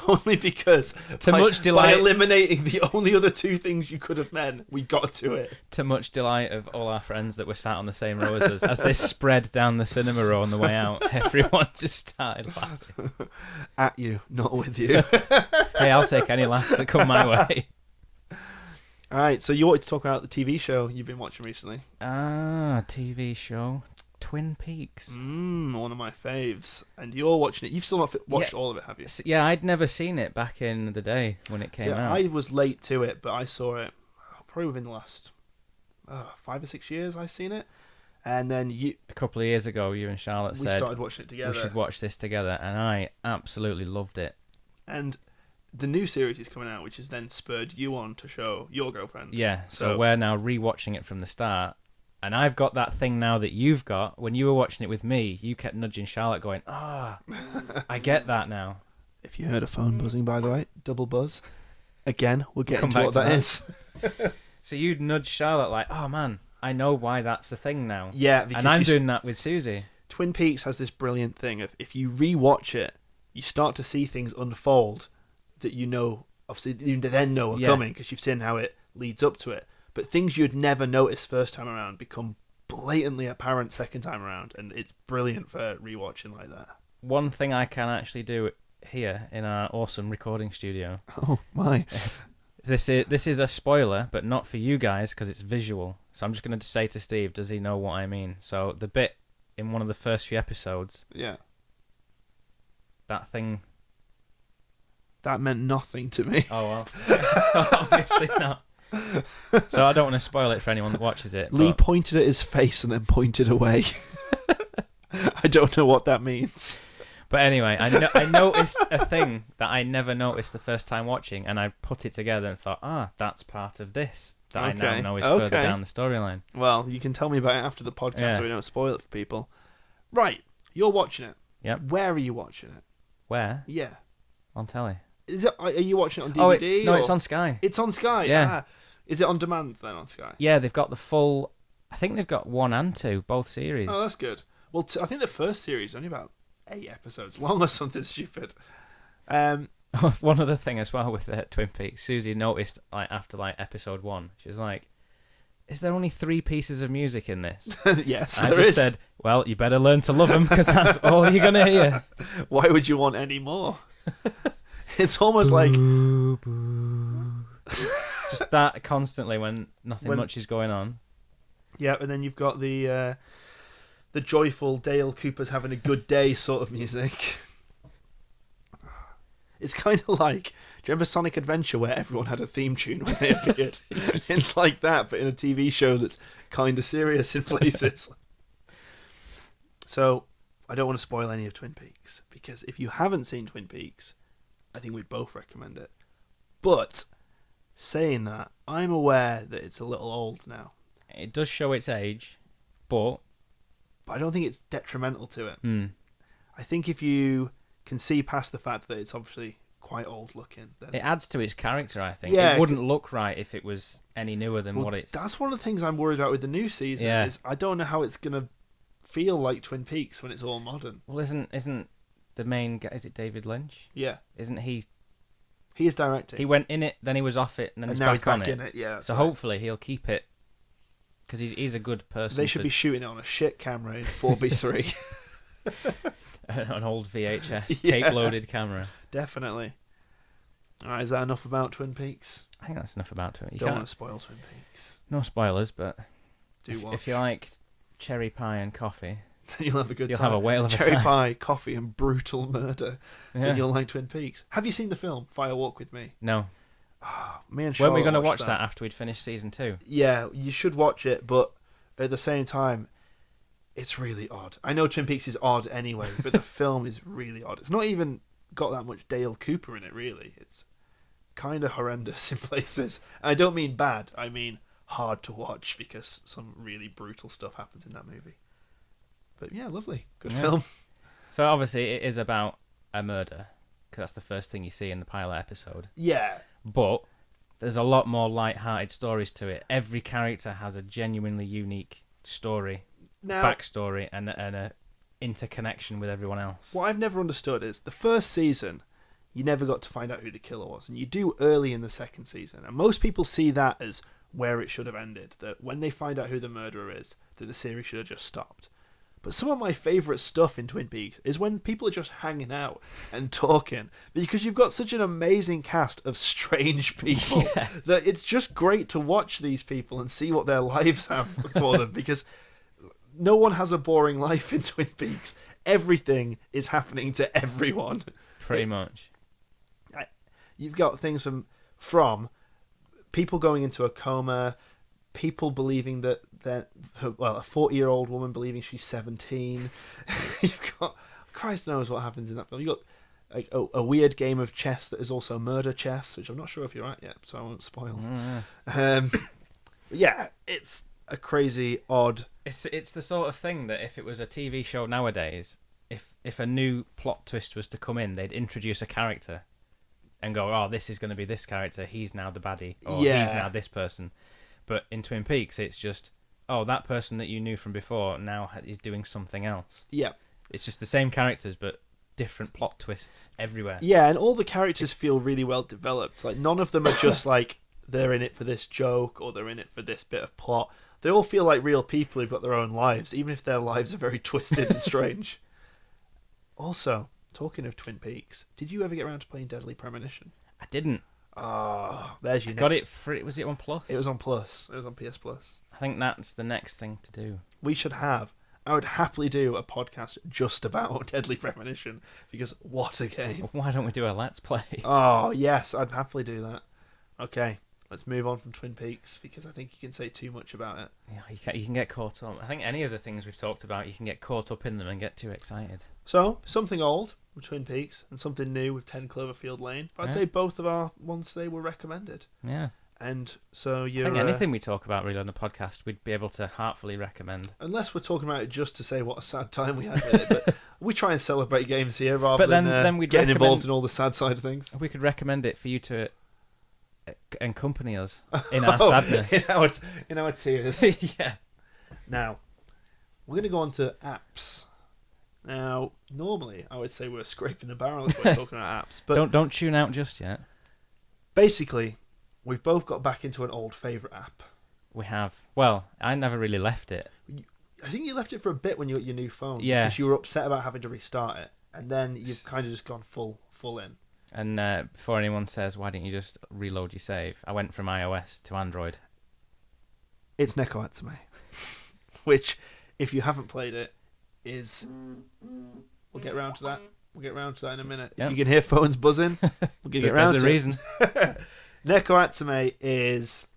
Only because by eliminating the only other 2 things you could have meant, we got to it. To much delight of all our friends that were sat on the same row as us, as they spread down the cinema row on the way out, everyone just started laughing. At you, not with you. Hey, I'll take any laughs that come my way. Alright, so you wanted to talk about the TV show you've been watching recently. TV show. Twin Peaks. One of my faves. And you're watching it. You've still not watched all of it, have you? Yeah, I'd never seen it back in the day when it came out. I was late to it, but I saw it probably within the last 5 or 6 years I've seen it. And then a couple of years ago, you and Charlotte said... We started watching it together. We should watch this together, and I absolutely loved it. And the new series is coming out, which has then spurred you on to show your girlfriend. Yeah, so we're now rewatching it from the start. And I've got that thing now that you've got. When you were watching it with me, you kept nudging Charlotte going, I get that now. If you heard a phone buzzing, by the way, double buzz. Again, we'll get into what that is. So you'd nudge Charlotte like, oh man, I know why that's the thing now. Yeah. Because and I'm doing that with Susie. Twin Peaks has this brilliant thing of if you rewatch it, you start to see things unfold that obviously you then know are coming because you've seen how it leads up to it. But things you'd never notice first time around become blatantly apparent second time around, and it's brilliant for rewatching like that. One thing I can actually do here in our awesome recording studio. Oh my! This is a spoiler, but not for you guys because it's visual. So I'm just going to say to Steve, does he know what I mean? So the bit in one of the first few episodes. Yeah. That thing. That meant nothing to me. Oh well. Obviously not. So I don't want to spoil it for anyone that watches it. Lee pointed at his face and then pointed away. I don't know what that means. But anyway, I noticed a thing that I never noticed the first time watching, and I put it together and thought, that's part of this that I now know is further down the storyline. Well, you can tell me about it after the podcast so we don't spoil it for people. Right, you're watching it. Yep. Where are you watching it? Where? Yeah. On telly. Are you watching it on DVD? No, it's on Sky. It's on Sky? Yeah. Is it on demand then on Sky? Yeah, they've got the full... I think they've got 1 and 2, both series. Oh, that's good. Well, I think the first series is only about 8 episodes long or something stupid. One other thing as well with Twin Peaks, Susie noticed after episode 1, she was like, is there only 3 pieces of music in this? Yes, I just said, well, you better learn to love them because that's all you're going to hear. Why would you want any more? It's almost like just that constantly when nothing much is going on. Yeah, and then you've got the joyful Dale Cooper's having a good day sort of music. It's kind of like, do you remember Sonic Adventure where everyone had a theme tune when they appeared? It's like that, but in a TV show that's kind of serious in places. So, I don't want to spoil any of Twin Peaks, because if you haven't seen Twin Peaks, I think we'd both recommend it. But, saying that, I'm aware that it's a little old now. It does show its age, but I don't think it's detrimental to it. I think if you can see past the fact that it's obviously quite old looking, then it adds to its character, I think. Yeah, it wouldn't look right if it was any newer than what it's... That's one of the things I'm worried about with the new season, is I don't know how it's going to feel like Twin Peaks when it's all modern. Well, isn't the main guy... Is it David Lynch? Yeah. Isn't he... He is directing. He went in it, then he was off it, and then he's now back on in it. Yeah. So hopefully he'll keep it, because he's a good person. They should be shooting it on a shit camera in 4:3. An old VHS tape-loaded camera. Definitely. All right, is that enough about Twin Peaks? I think that's enough about it. You don't can't want to spoil Twin Peaks. No spoilers, but watch. If you like cherry pie and coffee, you'll have a good time. You'll have a whale of a time. Cherry pie, coffee, and brutal murder. Yeah. Then you'll like Twin Peaks. Have you seen the film Fire Walk with Me? No. Me and Weren't we going to watch that after we'd finished season 2? Yeah, you should watch it, but at the same time, it's really odd. I know Twin Peaks is odd anyway, but the film is really odd. It's not even got that much Dale Cooper in it, really. It's kind of horrendous in places. And I don't mean bad, I mean hard to watch, because some really brutal stuff happens in that movie. But yeah, lovely. Good film. So obviously it is about a murder, because that's the first thing you see in the pilot episode. Yeah. But there's a lot more light-hearted stories to it. Every character has a genuinely unique story, backstory, and a interconnection with everyone else. What I've never understood is the first season, you never got to find out who the killer was, and you do early in the second season. And most people see that as where it should have ended, that when they find out who the murderer is, that the series should have just stopped. But some of my favourite stuff in Twin Peaks is when people are just hanging out and talking, because you've got such an amazing cast of strange people that it's just great to watch these people and see what their lives have for them, because no one has a boring life in Twin Peaks. Everything is happening to everyone. Pretty much. You've got things from people going into a coma, people believing that a 40-year-old woman believing she's 17. You've got, Christ knows what happens in that film. You've got like a weird game of chess that is also murder chess, which I'm not sure if you're at yet, so I won't spoil. Yeah, it's a crazy, odd... It's the sort of thing that if it was a TV show nowadays, if a new plot twist was to come in, they'd introduce a character and go, oh, this is going to be this character, he's now the baddie, or he's now this person. But in Twin Peaks, it's just, oh, that person that you knew from before now is doing something else. Yeah. It's just the same characters, but different plot twists everywhere. Yeah, and all the characters feel really well developed. Like, none of them are just like, they're in it for this joke, or they're in it for this bit of plot. They all feel like real people who've got their own lives, even if their lives are very twisted and strange. Also, talking of Twin Peaks, did you ever get around to playing Deadly Premonition? I didn't. Oh, there's your next. Got it free. Was it on Plus? It was on Plus. It was on PS Plus. I think that's the next thing to do. We should have. I would happily do a podcast just about Deadly Premonition, because what a game. Why don't we do a Let's Play? Oh, yes, I'd happily do that. Okay, let's move on from Twin Peaks, because I think you can say too much about it. Yeah, you can get caught up. I think any of the things we've talked about, you can get caught up in them and get too excited. So, something old with Twin Peaks and something new with 10 Cloverfield Lane. But I'd say both of our ones today were recommended. Yeah. And so I think anything we talk about really on the podcast, we'd be able to heartfully recommend. Unless we're talking about it just to say what a sad time we had with it. But we try and celebrate games here rather than we'd getting involved in all the sad side of things. We could recommend it for you to accompany us in our sadness. In our tears. Yeah. Now, we're going to go on to apps. Now, normally I would say we're scraping the barrel if we're talking about apps. But don't tune out just yet. Basically, we've both got back into an old favourite app. We have. Well, I never really left it. I think you left it for a bit when you got your new phone. Yeah. Because you were upset about having to restart it. And then you've kind of just gone full in. And before anyone says, why didn't you just reload your save? I went from iOS to Android. It's Neko Atsume, which, if you haven't played it, is... We'll get round to that. We'll get round to that in a minute. Yep. If you can hear phones buzzing, we're going to get round to There's a it. reason. Neko Atsume is...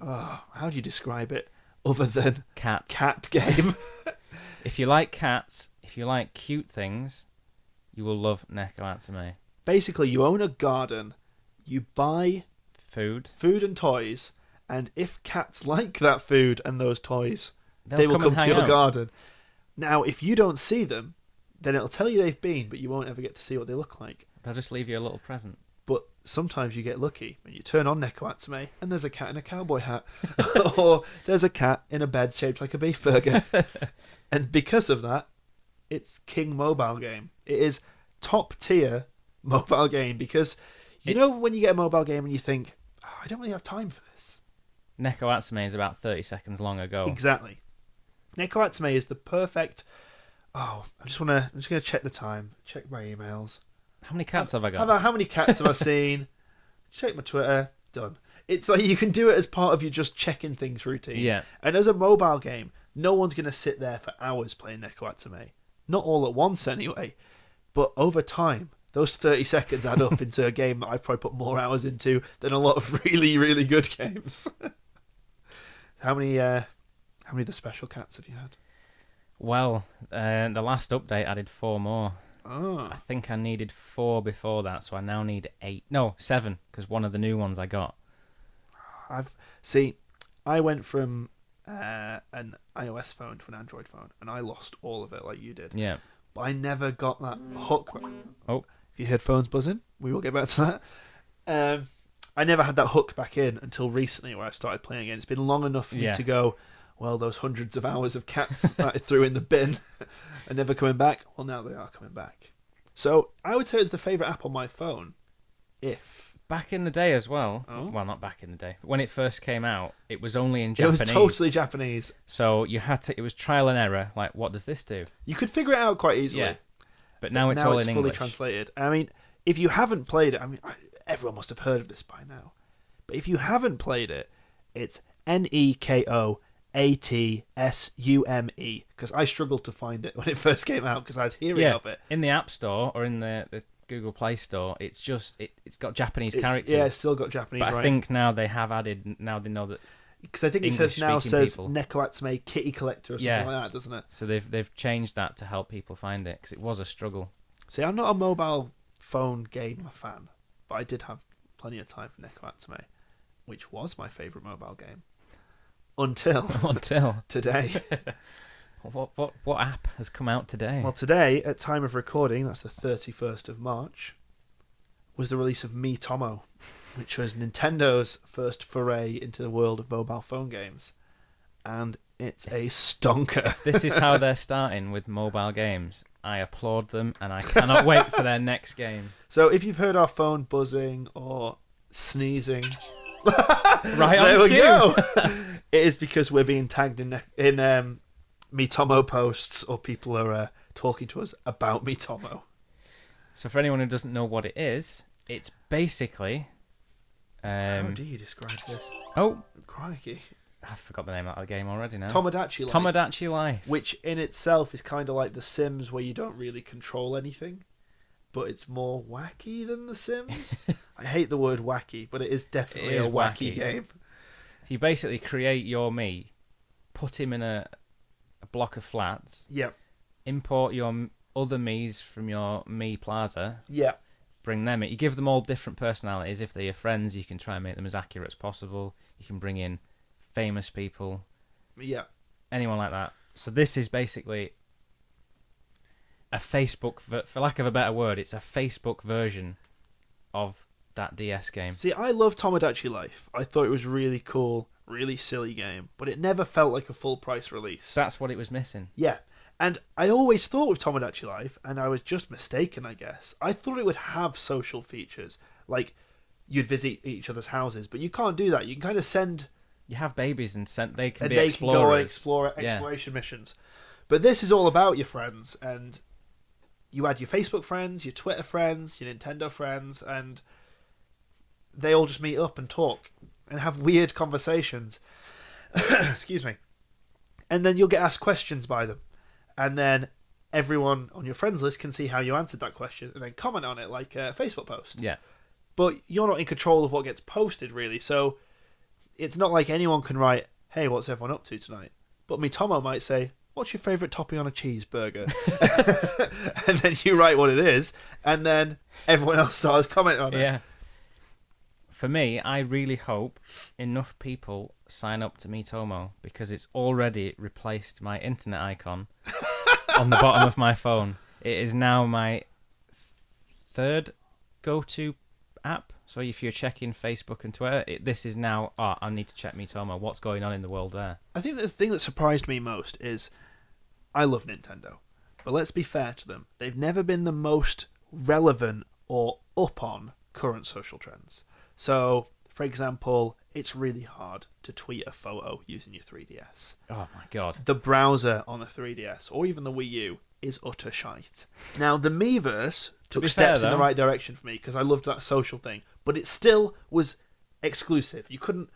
Oh, how do you describe it other than Cats. cat game? If you like cats, if you like cute things, you will love Neko Atsume. Basically, you own a garden, you buy Food. and toys, and if cats like that food and those toys, they will and come to hang your out. garden. Now, if you don't see them, then it'll tell you they've been, but you won't ever get to see what they look like. They'll just leave you a little present. But sometimes you get lucky when you turn on Neko Atsume and there's a cat in a cowboy hat. Or there's a cat in a bed shaped like a beef burger. And because of that, it's king mobile game. It is top tier mobile game because you know when you get a mobile game and you think, oh, I don't really have time for this. Neko Atsume is about 30 seconds long ago. Exactly. Neko Atsume is the perfect... Oh, I'm just going to check the time. Check my emails. How many cats have I got? How many cats have I seen? Check my Twitter. Done. It's like you can do it as part of your just checking things routine. Yeah. And as a mobile game, no one's going to sit there for hours playing Neko Atsume. Not all at once anyway. But over time, those 30 seconds add up into a game that I've probably put more hours into than a lot of really, really good games. How many of the special cats have you had? Well, the last update added 4 more. Oh. I think I needed 4 before that, so I now need 8. No, 7, because one of the new ones I got. I went from an iOS phone to an Android phone, and I lost all of it like you did. Yeah. But I never got that hook. Oh. If you heard phones buzzing, we will get back to that. I never had that hook back in until recently where I started playing it. It's been long enough for me to go, well, those hundreds of hours of cats that I threw in the bin are never coming back. Well, now they are coming back. So I would say it's the favourite app on my phone. Back in the day as well. Oh. Well, not back in the day. But when it first came out, it was only in Japanese. It was totally Japanese. So you had to. It was trial and error. Like, what does this do? You could figure it out quite easily. Yeah. But now it's all in fully English. translated. I mean, if you haven't played it, everyone must have heard of this by now. But if you haven't played it, it's Neko Atsume, because I struggled to find it when it first came out because I was hearing of it. In the App Store or in the Google Play Store, it's just it's got Japanese characters. Yeah, it's still got Japanese. But I think now they have added. Now they know that. Because I think it says people. Neko Atsume Kitty Collector or something like that, doesn't it? So they've changed that to help people find it because it was a struggle. See, I'm not a mobile phone game fan, but I did have plenty of time for Neko Atsume, which was my favourite mobile game. Until today. What app has come out today? Well, today, at time of recording, that's the 31st of March, was the release of Miitomo, which was Nintendo's first foray into the world of mobile phone games. And it's a stonker. If this is how they're starting with mobile games, I applaud them and I cannot wait for their next game. So if you've heard our phone buzzing or sneezing... Right on there we cue. go. It is because we're being tagged in Miitomo posts, or people are talking to us about Miitomo. So for anyone who doesn't know what it is, it's basically... How do you describe this? Oh, crikey. I forgot the name of the game already now. Tomodachi Life. Tomodachi Life. Which in itself is kind of like The Sims, where you don't really control anything, but it's more wacky than The Sims. I hate the word wacky, but it is definitely a wacky game. So you basically create your Mii, put him in a block of flats. Yep. Import your other Miis from your Mii Plaza. Yeah. Bring them in. You give them all different personalities. If they're your friends, you can try and make them as accurate as possible. You can bring in famous people. Yeah. Anyone like that. So this is basically a Facebook, for lack of a better word, it's a Facebook version of that DS game. See, I love Tomodachi Life. I thought it was really cool, really silly game, but it never felt like a full price release. That's what it was missing. Yeah. And I always thought with Tomodachi Life, and I was just mistaken, I guess. I thought it would have social features, like you'd visit each other's houses, but you can't do that. You can kind of send... You have babies and they can be they explorers. Can go on exploration missions. But this is all about your friends, and you add your Facebook friends, your Twitter friends, your Nintendo friends, and they all just meet up and talk and have weird conversations. Excuse me. And then you'll get asked questions by them. And then everyone on your friends list can see how you answered that question and then comment on it like a Facebook post. Yeah. But you're not in control of what gets posted, really. So it's not like anyone can write, hey, what's everyone up to tonight? But Miitomo might say, what's your favourite topping on a cheeseburger? And then you write what it is, and then everyone else starts commenting on it. Yeah. For me, I really hope enough people sign up to Miitomo because it's already replaced my internet icon on the bottom of my phone. It is now my third go-to app. So if you're checking Facebook and Twitter, this is now, I need to check Miitomo. What's going on in the world there? I think the thing that surprised me most is I love Nintendo. But let's be fair to them. They've never been the most relevant or up on current social trends. So, for example, it's really hard to tweet a photo using your 3DS. Oh my god. The browser on the 3DS, or even the Wii U, is utter shite. Now, the Miiverse took steps in the right direction for me because I loved that social thing, but it still was exclusive. You couldn't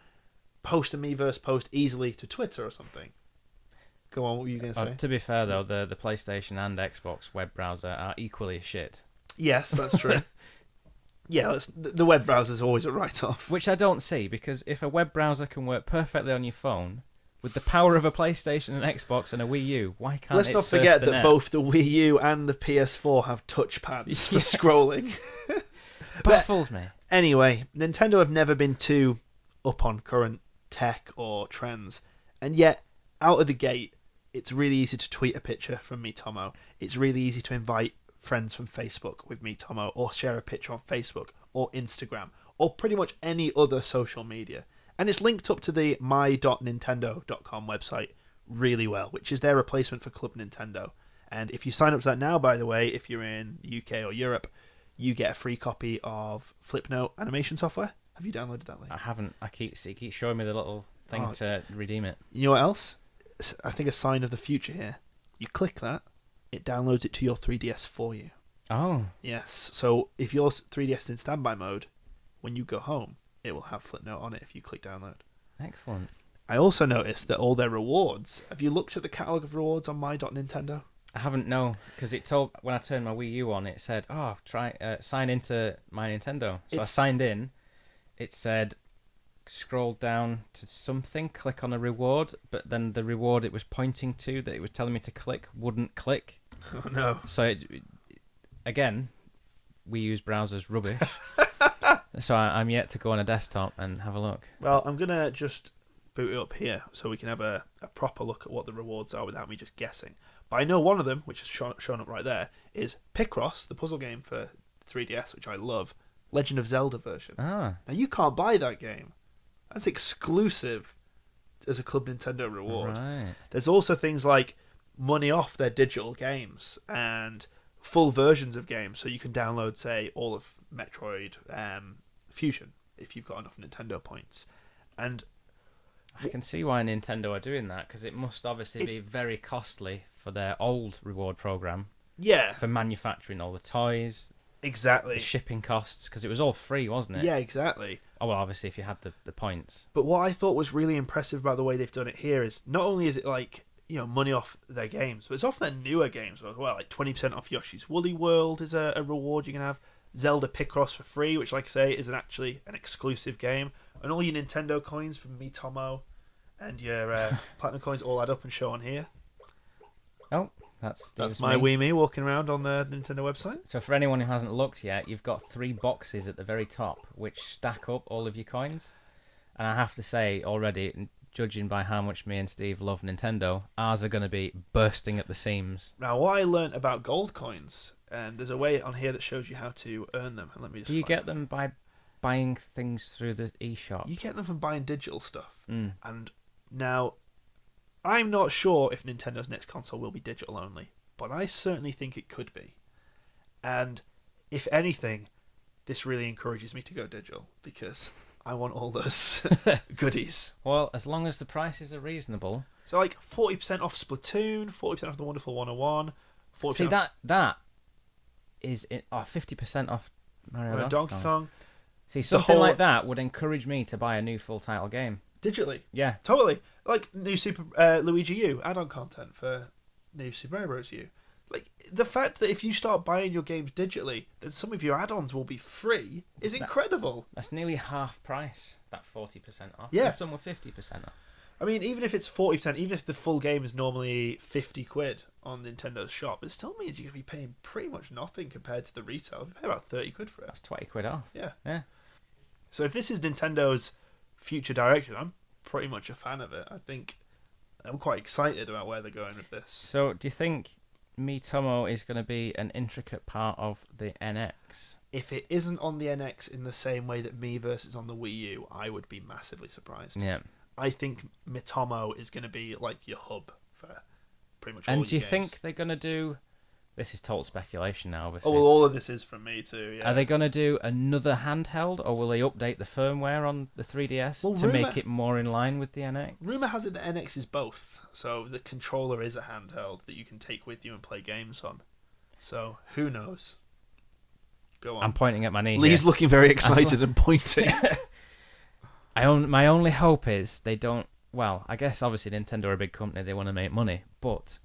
post a Miiverse post easily to Twitter or something. Go on, what were you going to say? To be fair, though, the PlayStation and Xbox web browser are equally shit. Yes, that's true. Yeah, the web browser is always a write-off. Which I don't see, because if a web browser can work perfectly on your phone, with the power of a PlayStation and Xbox and a Wii U, why can't Let's it not surf forget the that net? both the Wii U and the PS4 have touchpads for scrolling. Baffles me. Anyway, Nintendo have never been too up on current tech or trends, and yet, out of the gate, it's really easy to tweet a picture from Miitomo. It's really easy to invite friends from Facebook with Miitomo, or share a picture on Facebook or Instagram or pretty much any other social media, and it's linked up to the my.nintendo.com website really well, which is their replacement for Club Nintendo. And if you sign up to that now, by the way, if you're in the UK or Europe, you get a free copy of Flipnote animation software. Have you downloaded that link? I haven't. It keeps showing me the little thing to redeem it. You know what else? I think a sign of the future here. You click that, it downloads it to your 3DS for you. Oh. Yes. So if your 3DS is in standby mode, when you go home, it will have Flipnote on it if you click download. Excellent. I also noticed that all their rewards. Have you looked at the catalogue of rewards on my.nintendo? I haven't, no, because it told when I turned my Wii U on, it said, sign into my Nintendo. So I signed in. It said, scroll down to something, click on a reward, but then the reward it was pointing to that it was telling me to click wouldn't click. Oh no. So again, Wii U's browser's rubbish. So I'm yet to go on a desktop and have a look. Well, I'm going to just boot it up here so we can have a proper look at what the rewards are without me just guessing. But I know one of them, which is shown up right there, is Picross, the puzzle game for 3DS, which I love. Legend of Zelda version. Ah. Now, you can't buy that game. That's exclusive as a Club Nintendo reward. Right. There's also things like money off their digital games and full versions of games. So you can download, say, all of Metroid Fusion if you've got enough Nintendo points. And I can see why Nintendo are doing that, because it must obviously be very costly for their old reward program. Yeah. For manufacturing all the toys. Exactly. The shipping costs, because it was all free, wasn't it? Yeah, exactly. Oh, well, obviously, if you had the points. But what I thought was really impressive about the way they've done it here is not only is it like, money off their games, but it's off their newer games as well. Like 20% off Yoshi's Woolly World is a reward you can have. Zelda Picross for free, which, like I say, is actually an exclusive game. And all your Nintendo coins from Miitomo and your Platinum coins all add up and show on here. Oh, that's my Wii Me walking around on the Nintendo website. So for anyone who hasn't looked yet, you've got 3 boxes at the very top which stack up all of your coins. And I have to say already, judging by how much me and Steve love Nintendo, ours are going to be bursting at the seams. Now, what I learnt about gold coins, and there's a way on here that shows you how to earn them. And let me just. Do you get them by buying things through the eShop? You get them from buying digital stuff. Mm. And now, I'm not sure if Nintendo's next console will be digital only, but I certainly think it could be. And if anything, this really encourages me to go digital, because I want all those goodies. Well, as long as the prices are reasonable. So, like 40% off Splatoon, 40% off The Wonderful 101, 40% See, that is 50% off Mario Donkey Kong. See, something whole- like that would encourage me to buy a new full title game. Digitally. Yeah. Totally. Like new Super Luigi U add-on content for new Super Mario Bros. U. Like the fact that if you start buying your games digitally, then some of your add-ons will be free is incredible. That's nearly half price. That 40% off. Yeah. And some were 50% off. I mean, even if it's 40%, even if the full game is normally £50 on Nintendo's shop, it still means you're going to be paying pretty much nothing compared to the retail. You pay about £30 for it. That's £20 off. Yeah. Yeah. So if this is Nintendo's future direction, I'm pretty much a fan of it. I think I'm quite excited about where they're going with this. So, do you think Miitomo is going to be an intricate part of the NX? If it isn't on the NX in the same way that Miiverse is on the Wii U, I would be massively surprised. Yeah. I think Miitomo is going to be like your hub for pretty much all And your do you games. think they're going to do... This is total speculation now, obviously. Oh, well, all of this is from me too, yeah. Are they going to do another handheld, or will they update the firmware on the 3DS to make it more in line with the NX? Rumour has it that NX is both, so the controller is a handheld that you can take with you and play games on. So, who knows? Go on. I'm pointing at my knee Lee's here. looking very excited and pointing. My only hope is they don't... Well, I guess obviously Nintendo are a big company, they want to make money, but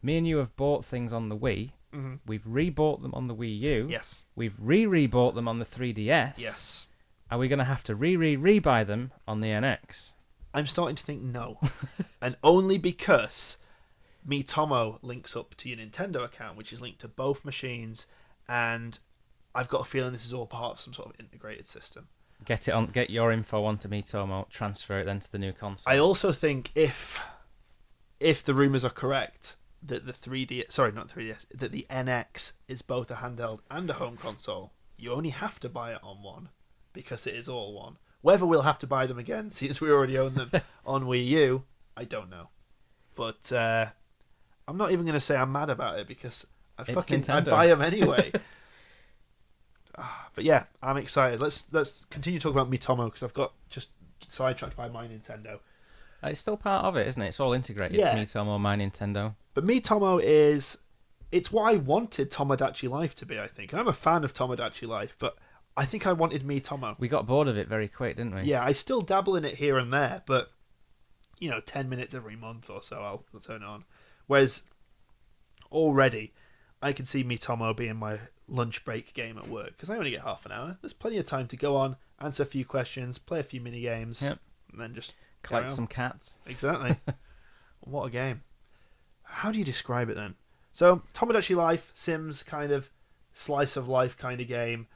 me and you have bought things on the Wii. Mm-hmm. We've rebought them on the Wii U. Yes. We've rebought them on the 3DS. Yes. Are we going to have to rebuy them on the NX? I'm starting to think no. And only because Miitomo links up to your Nintendo account, which is linked to both machines, and I've got a feeling this is all part of some sort of integrated system. Get your info onto Miitomo, transfer it then to the new console. I also think if the rumours are correct that that the NX is both a handheld and a home console, you only have to buy it on one because it is all one. Whether we'll have to buy them again since we already own them on Wii U, I don't know. But I'm not even going to say I'm mad about it because I buy them anyway. But yeah, I'm excited. Let's continue talking about Miitomo because I've got just sidetracked by my Nintendo. It's still part of it, isn't it? It's all integrated. Yeah. Miitomo, my Nintendo. But Miitomo it's what I wanted Tomodachi Life to be, I think. And I'm a fan of Tomodachi Life, but I think I wanted Miitomo. We got bored of it very quick, didn't we? Yeah, I still dabble in it here and there, but 10 minutes every month or so I'll turn it on. Whereas already I can see Miitomo being my lunch break game at work because I only get half an hour. There's plenty of time to go on, answer a few questions, play a few mini games, and then just collect some cats. Exactly. What a game. How do you describe it then? So, Tomodachi Life, Sims kind of slice of life kind of game,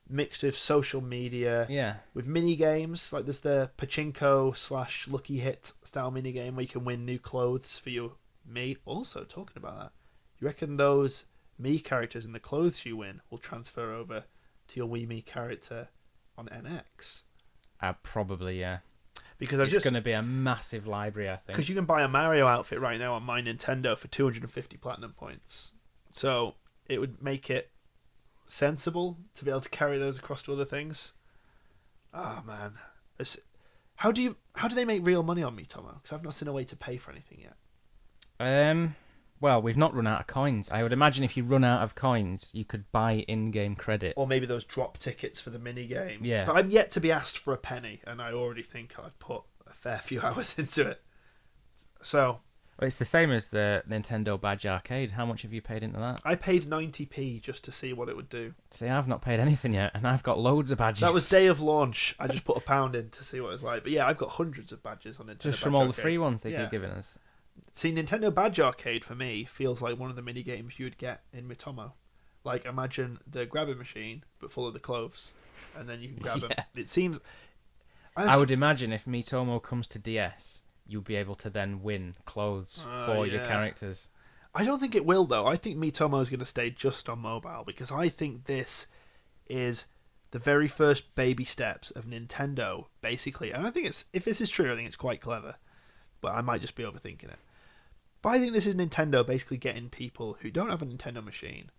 mixed with social media, with mini games. Like there's the pachinko / lucky hit style mini game where you can win new clothes for your Mii. Also, talking about that, you reckon those Mii characters and the clothes you win will transfer over to your Wii Mii character on NX? Probably, yeah. Because it's going to be a massive library, I think. Because you can buy a Mario outfit right now on my Nintendo for 250 platinum points. So it would make it sensible to be able to carry those across to other things. Oh man, how do they make real money on Miitomo? Because I've not seen a way to pay for anything yet. Well, we've not run out of coins. I would imagine if you run out of coins, you could buy in-game credit. Or maybe those drop tickets for the mini-game. Yeah. But I'm yet to be asked for a penny, and I already think I've put a fair few hours into it. So... Well, it's the same as the Nintendo Badge Arcade. How much have you paid into that? I paid 90p just to see what it would do. See, I've not paid anything yet, and I've got loads of badges. That was day of launch. I just put £1 in to see what it was like. But yeah, I've got hundreds of badges on Nintendo just from all the free ones they keep giving us. See, Nintendo Badge Arcade for me feels like one of the mini games you'd get in Miitomo. Like, imagine the grabbing machine, but full of the clothes, and then you can grab them. It seems. I would imagine if Miitomo comes to DS, you'll be able to then win clothes for your characters. I don't think it will though. I think Miitomo is going to stay just on mobile because I think this is the very first baby steps of Nintendo, basically. And I think if this is true, I think it's quite clever. But I might just be overthinking it. But I think this is Nintendo basically getting people who don't have a Nintendo machine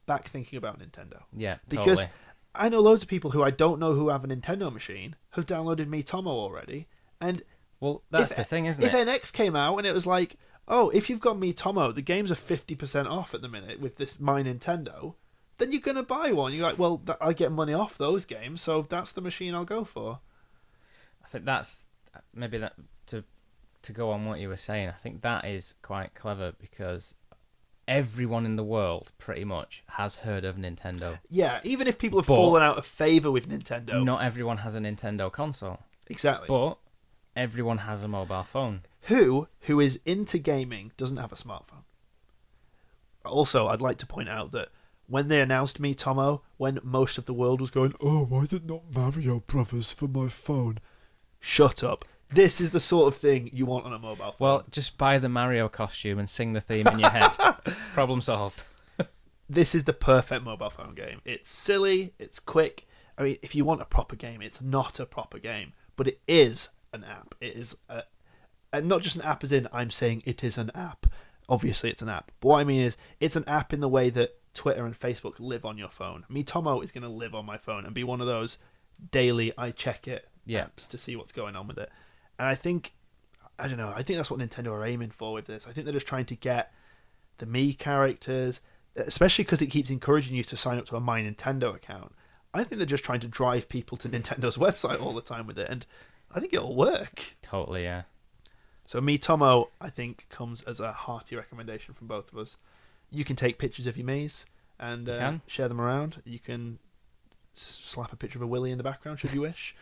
back thinking about Nintendo. Yeah, because totally. I know loads of people who I don't know who have a Nintendo machine have downloaded Miitomo already. And well, that's the thing, isn't it? If NX came out and it was like, oh, if you've got Miitomo, the games are 50% off at the minute with this My Nintendo, then you're going to buy one. You're like, well, I get money off those games, so that's the machine I'll go for. I think that's maybe that to go on what you were saying. I think that is quite clever because everyone in the world pretty much has heard of Nintendo. Yeah, even if people have fallen out of favour with Nintendo. Not everyone has a Nintendo console. Exactly. But everyone has a mobile phone. Who is into gaming doesn't have a smartphone. Also, I'd like to point out that when they announced Miitomo, when most of the world was going, oh, why did not Mario Brothers for my phone? Shut up. This is the sort of thing you want on a mobile phone. Well, just buy the Mario costume and sing the theme in your head. Problem solved. This is the perfect mobile phone game. It's silly, it's quick. I mean, if you want a proper game, it's not a proper game, but it is an app. It is and not just an app as in I'm saying it is an app. Obviously, it's an app. But what I mean is, it's an app in the way that Twitter and Facebook live on your phone. Miitomo is going to live on my phone and be one of those daily I check it apps to see what's going on with it. And I think that's what Nintendo are aiming for with this. I think they're just trying to get the Mii characters, especially because it keeps encouraging you to sign up to a My Nintendo account. I think they're just trying to drive people to Nintendo's website all the time with it, and I think it'll work. Totally, yeah. So Miitomo, I think, comes as a hearty recommendation from both of us. You can take pictures of your Miis and share them around. You can slap a picture of a Willy in the background, should you wish.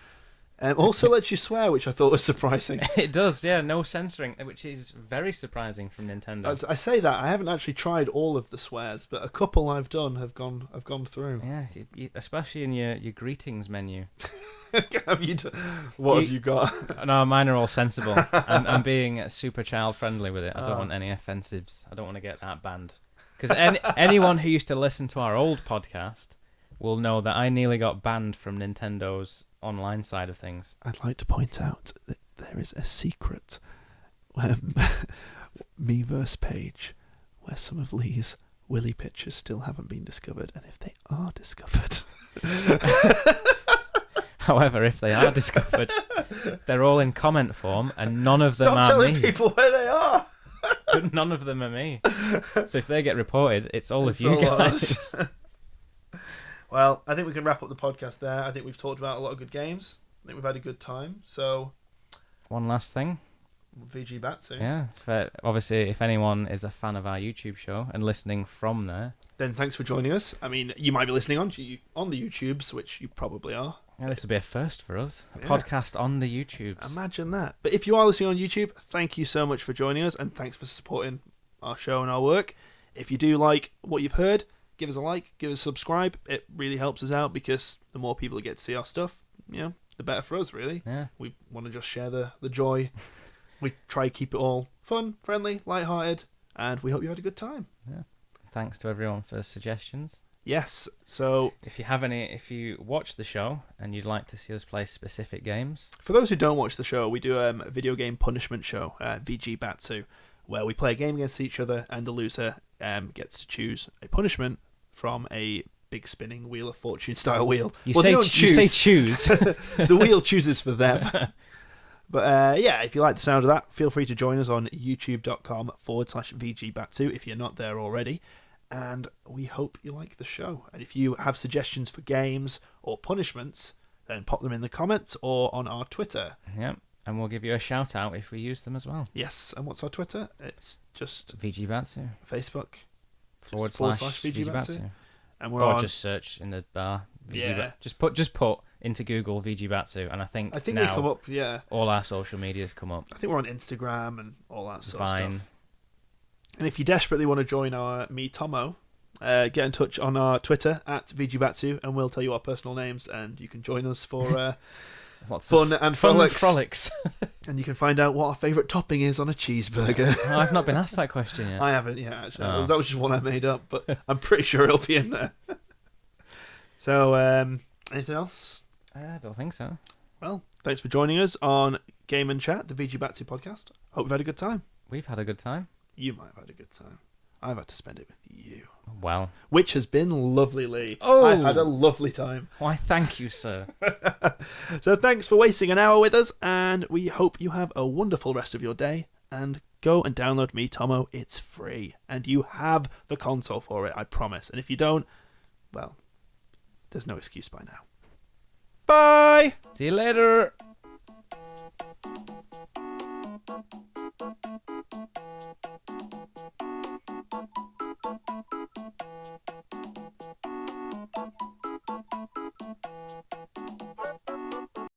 Also lets you swear, which I thought was surprising. It does, yeah. No censoring, which is very surprising from Nintendo. I say that I haven't actually tried all of the swears, but a couple I've done have gone through. Yeah, especially in your greetings menu. What have you got? No, mine are all sensible. I'm being super child friendly with it. I don't want any offensives. I don't want to get that banned. Because anyone who used to listen to our old podcast will know that I nearly got banned from Nintendo's online side of things. I'd like to point out that there is a secret Miiverse page where some of Lee's Willy pictures still haven't been discovered, and if they are discovered... However, if they are discovered, they're all in comment form, and none of them Stop are telling me. people where they are! None of them are me. So if they get reported, it's all of you guys. Well, I think we can wrap up the podcast there. I think we've talked about a lot of good games. I think we've had a good time. So, one last thing. VG Batsu. Yeah. Obviously, if anyone is a fan of our YouTube show and listening from there, then thanks for joining us. I mean, you might be listening on the YouTubes, which you probably are. Yeah, this will be a first for us. A podcast on the YouTubes. Imagine that. But if you are listening on YouTube, thank you so much for joining us, and thanks for supporting our show and our work. If you do like what you've heard, give us a like, give us a subscribe. It really helps us out because the more people that get to see our stuff, the better for us, really. Yeah. We want to just share the joy. We try to keep it all fun, friendly, lighthearted, and we hope you had a good time. Yeah. Thanks to everyone for suggestions. Yes, so... If you watch the show and you'd like to see us play specific games... For those who don't watch the show, we do a video game punishment show, VG Batsu, where we play a game against each other and the loser gets to choose a punishment from a big spinning Wheel of Fortune style wheel. You say choose. The wheel chooses for them. But if you like the sound of that, feel free to join us on youtube.com/VG Batsu if you're not there already. And we hope you like the show. And if you have suggestions for games or punishments, then pop them in the comments or on our Twitter. Yep, and we'll give you a shout out if we use them as well. Yes, and what's our Twitter? It's just VG Batsu. Facebook / VG Batsu. And we're just search in the bar. VG just put into Google VG Batsu, and I think now we come up. Yeah, all our social medias come up. I think we're on Instagram and all that sort of Vine. stuff. And if you desperately want to join our Miitomo, get in touch on our Twitter @VGBatsu, and we'll tell you our personal names, and you can join us for fun and frolics. And you can find out what our favourite topping is on a cheeseburger. Oh, I've not been asked that question yet. I haven't yet, actually. Oh. That was just one I made up, but I'm pretty sure it'll be in there. So, anything else? I don't think so. Well, thanks for joining us on Game and Chat, the VG Batsu podcast. Hope you've had a good time. We've had a good time. You might have had a good time. I've had to spend it with you. Well. Which has been lovely, Lee. Oh! I had a lovely time. Why, thank you, sir. So thanks for wasting an hour with us, and we hope you have a wonderful rest of your day. And go and download Miitomo. It's free. And you have the console for it, I promise. And if you don't, well, there's no excuse by now. Bye! See you later!